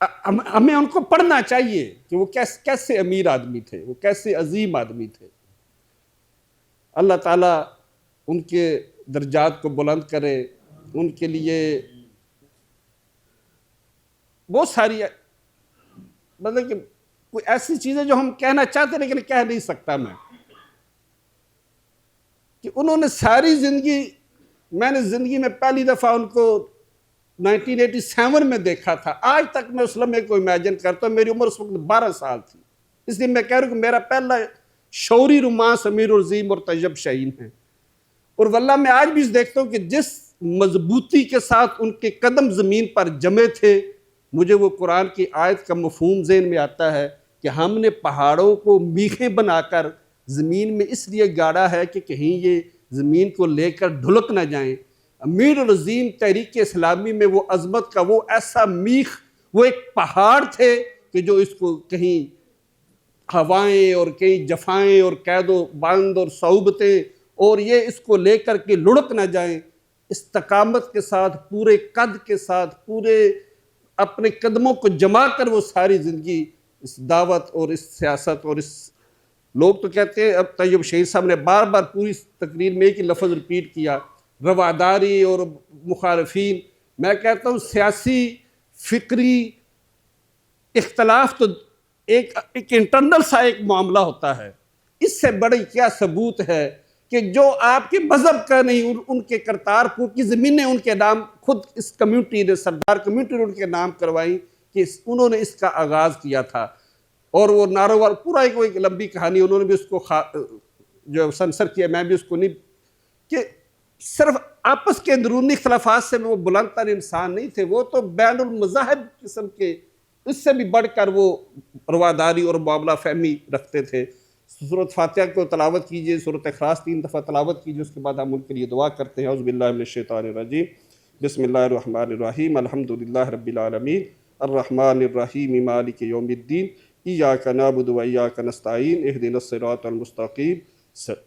ہمیں ان کو پڑھنا چاہیے کہ وہ کیسے امیر آدمی تھے، وہ کیسے عظیم آدمی تھے۔ اللہ تعالیٰ ان کے درجات کو بلند کرے، ان کے لیے بہت ساری مطلب کہ کوئی ایسی چیزیں جو ہم کہنا چاہتے لیکن کہہ نہیں سکتا میں، کہ انہوں نے ساری زندگی، میں نے زندگی میں پہلی دفعہ ان کو 1987 میں دیکھا تھا، آج تک میں اس لمحے کو امیجن کرتا ہوں، میری عمر اس وقت 12 سال تھی، اس لیے میں کہہ رہا ہوں کہ میرا پہلا شعوری رومانس امیر العظیم اور طیب شاہین ہے۔ اور واللہ میں آج بھی دیکھتا ہوں کہ جس مضبوطی کے ساتھ ان کے قدم زمین پر جمے تھے، مجھے وہ قرآن کی آیت کا مفہوم ذہن میں آتا ہے کہ ہم نے پہاڑوں کو میخیں بنا کر زمین میں اس لیے گاڑا ہے کہ کہیں یہ زمین کو لے کر ڈھلک نہ جائیں۔ امیر العظیم تحریک اسلامی میں وہ عظمت کا وہ ایسا میخ، وہ ایک پہاڑ تھے کہ جو اس کو کہیں ہوائیں اور کہیں جفائیں اور قید و بند اور صعوبتیں اور یہ اس کو لے کر کے لڑک نہ جائیں، استقامت کے ساتھ، پورے قد کے ساتھ، پورے اپنے قدموں کو جما کر وہ ساری زندگی اس دعوت اور اس سیاست اور اس، لوگ تو کہتے ہیں، اب طیب شاہین صاحب نے بار بار پوری تقریر میں ایک ہی لفظ ریپیٹ کیا، رواداری اور مخالفین۔ میں کہتا ہوں سیاسی فکری اختلاف تو ایک انٹرنل سا ایک معاملہ ہوتا ہے، اس سے بڑی کیا ثبوت ہے کہ جو آپ کے مذہب کا نہیں، ان کے کرتارپور کی زمینیں ان کے نام، خود اس کمیونٹی نے، سردار کمیونٹی نے ان کے نام کروائی کہ انہوں نے اس کا آغاز کیا تھا۔ اور وہ ناروال پورا ایک لمبی کہانی، انہوں نے بھی اس کو جو سنسر کیا، میں بھی اس کو نہیں، کہ صرف آپس کے اندرونی اختلافات سے وہ بلند تر انسان نہیں تھے، وہ تو بین المذاہب قسم کے، اس سے بھی بڑھ کر وہ رواداری اور معاملہ فہمی رکھتے تھے۔ سورۃ فاتحہ کو تلاوت کیجئے، سورۃ اخلاص 3 دفعہ تلاوت کیجئے، اس کے بعد ہم ان کے لیے دعا کرتے ہیں۔ اعوذ باللہ من الشیطان الرجیم، بسم اللہ الرحمن الرحیم، الحمدللہ رب العالمین، الرحمن الرحیم، مالک یوم الدین، ایاک نعبد و ایاک نستعین، اہدنا الصراط المستقیم،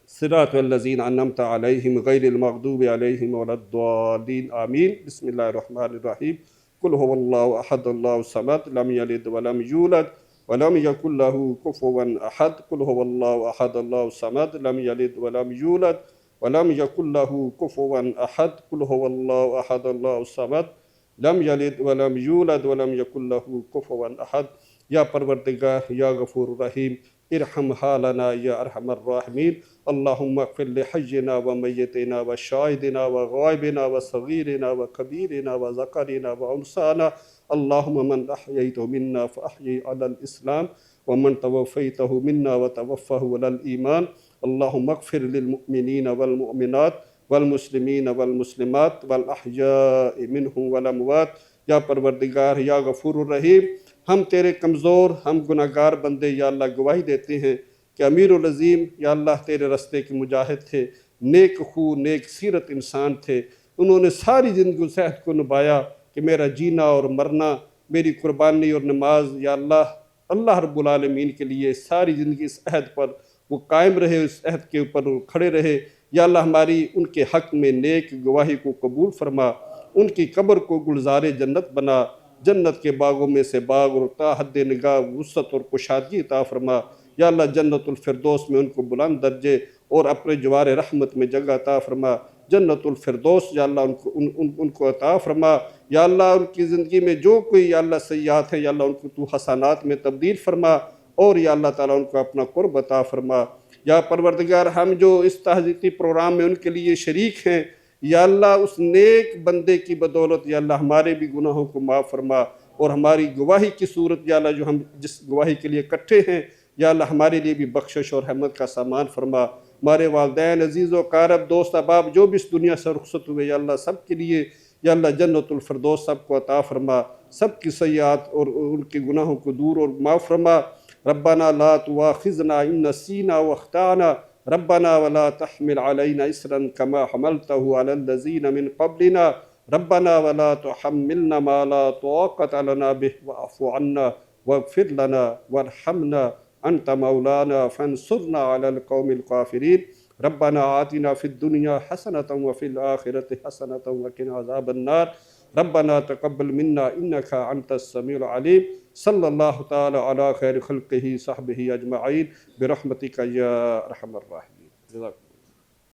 صراط الذین انعمت علیہم غیر المغضوب علیہم ولا الضالین، آمین۔ بسم اللہ الرحمن الرحیم، قل هو اللہ احد اللہ الصمد، لم یلد ولم یولد ولم یکن لہ کفوا احد، قل هو اللہ احد اللہ الصمد، لم یلد ولم یولد ولم یکن لہ کفوا احد، قل هو اللہ احد اللہ الصمد، لم یلد ولم یولد ولم یکن لہ کفوا احد۔ یا پروردگار، یا غفور الرحیم، ارحم حالنا یا ارحم الراحمین، اللہم اغفر لحینا و میتنا و شاہدنا و غائبنا و صغیرنا و کبیرنا و ذکرنا و انثانا، اللہم من احییتہ منا فاحیی علی الاسلام ومن توفیتہ منا وتوفہ علی الایمان، اللہم اغفر للمؤمنین والمؤمنات والمسلمین والمسلمات والاحیاء منہم والاموات۔ یا پروردگار، یا غفور الرحیم، ہم تیرے کمزور، ہم گناہگار بندے یا اللہ گواہی دیتے ہیں کہ امیر العظیم یا اللہ تیرے رستے کے مجاہد تھے، نیک خو، نیک سیرت انسان تھے، انہوں نے ساری زندگی اس عہد کو نبھایا کہ میرا جینا اور مرنا، میری قربانی اور نماز یا اللہ رب العالمین کے لیے ساری زندگی اس عہد پر وہ قائم رہے، اس عہد کے اوپر وہ کھڑے رہے۔ یا اللہ ہماری ان کے حق میں نیک گواہی کو قبول فرما، ان کی قبر کو گلزار جنت بنا، جنت کے باغوں میں سے باغ اور تا حد نگاہ وسعت اور کشادگی عطا فرما۔ یا اللہ جنت الفردوس میں ان کو بلند درجے اور اپنے جوار رحمت میں جگہ عطا فرما، جنت الفردوس یا اللہ ان کو عطا فرما۔ یا اللہ ان کی زندگی میں جو کوئی یا اللہ سیئات ہیں، یا اللہ ان کو تو حسنات میں تبدیل فرما، اور یا اللہ تعالیٰ ان کو اپنا قرب عطا فرما۔ یا پروردگار، ہم جو اس تعزیتی پروگرام میں ان کے لیے شریک ہیں، یا اللہ اس نیک بندے کی بدولت یا اللہ ہمارے بھی گناہوں کو معاف فرما، اور ہماری گواہی کی صورت یا اللہ جو ہم جس گواہی کے لیے اکٹھے ہیں، یا اللہ ہمارے لیے بھی بخشش اور رحمت کا سامان فرما۔ ہمارے والدین، عزیز و اقارب، دوست احباب جو بھی اس دنیا سے رخصت ہوئے، یا اللہ سب کے لیے یا اللہ جنت الفردوس سب کو عطا فرما، سب کی سیئات اور ان کے گناہوں کو دور اور معاف فرما۔ ربنا لا تواخذنا ان نسینا واخطانا، ربنا ولا تحمل علينا إصرا كما حملته على الذين من قبلنا، ربنا ولا تحملنا ما لا طاقة لنا به واعف عنا واغفر لنا وارحمنا أنت مولانا فانصرنا على القوم الكافرين، ربنا آتنا في الدنيا حسنة وفي الآخرة حسنة وقنا عذاب النار، ربنا تقبل منا انك انت السميع العليم صلى الله تعالى على خير خلقه صحبه اجمعين برحمتك يا ارحم الراحمين. جزاكم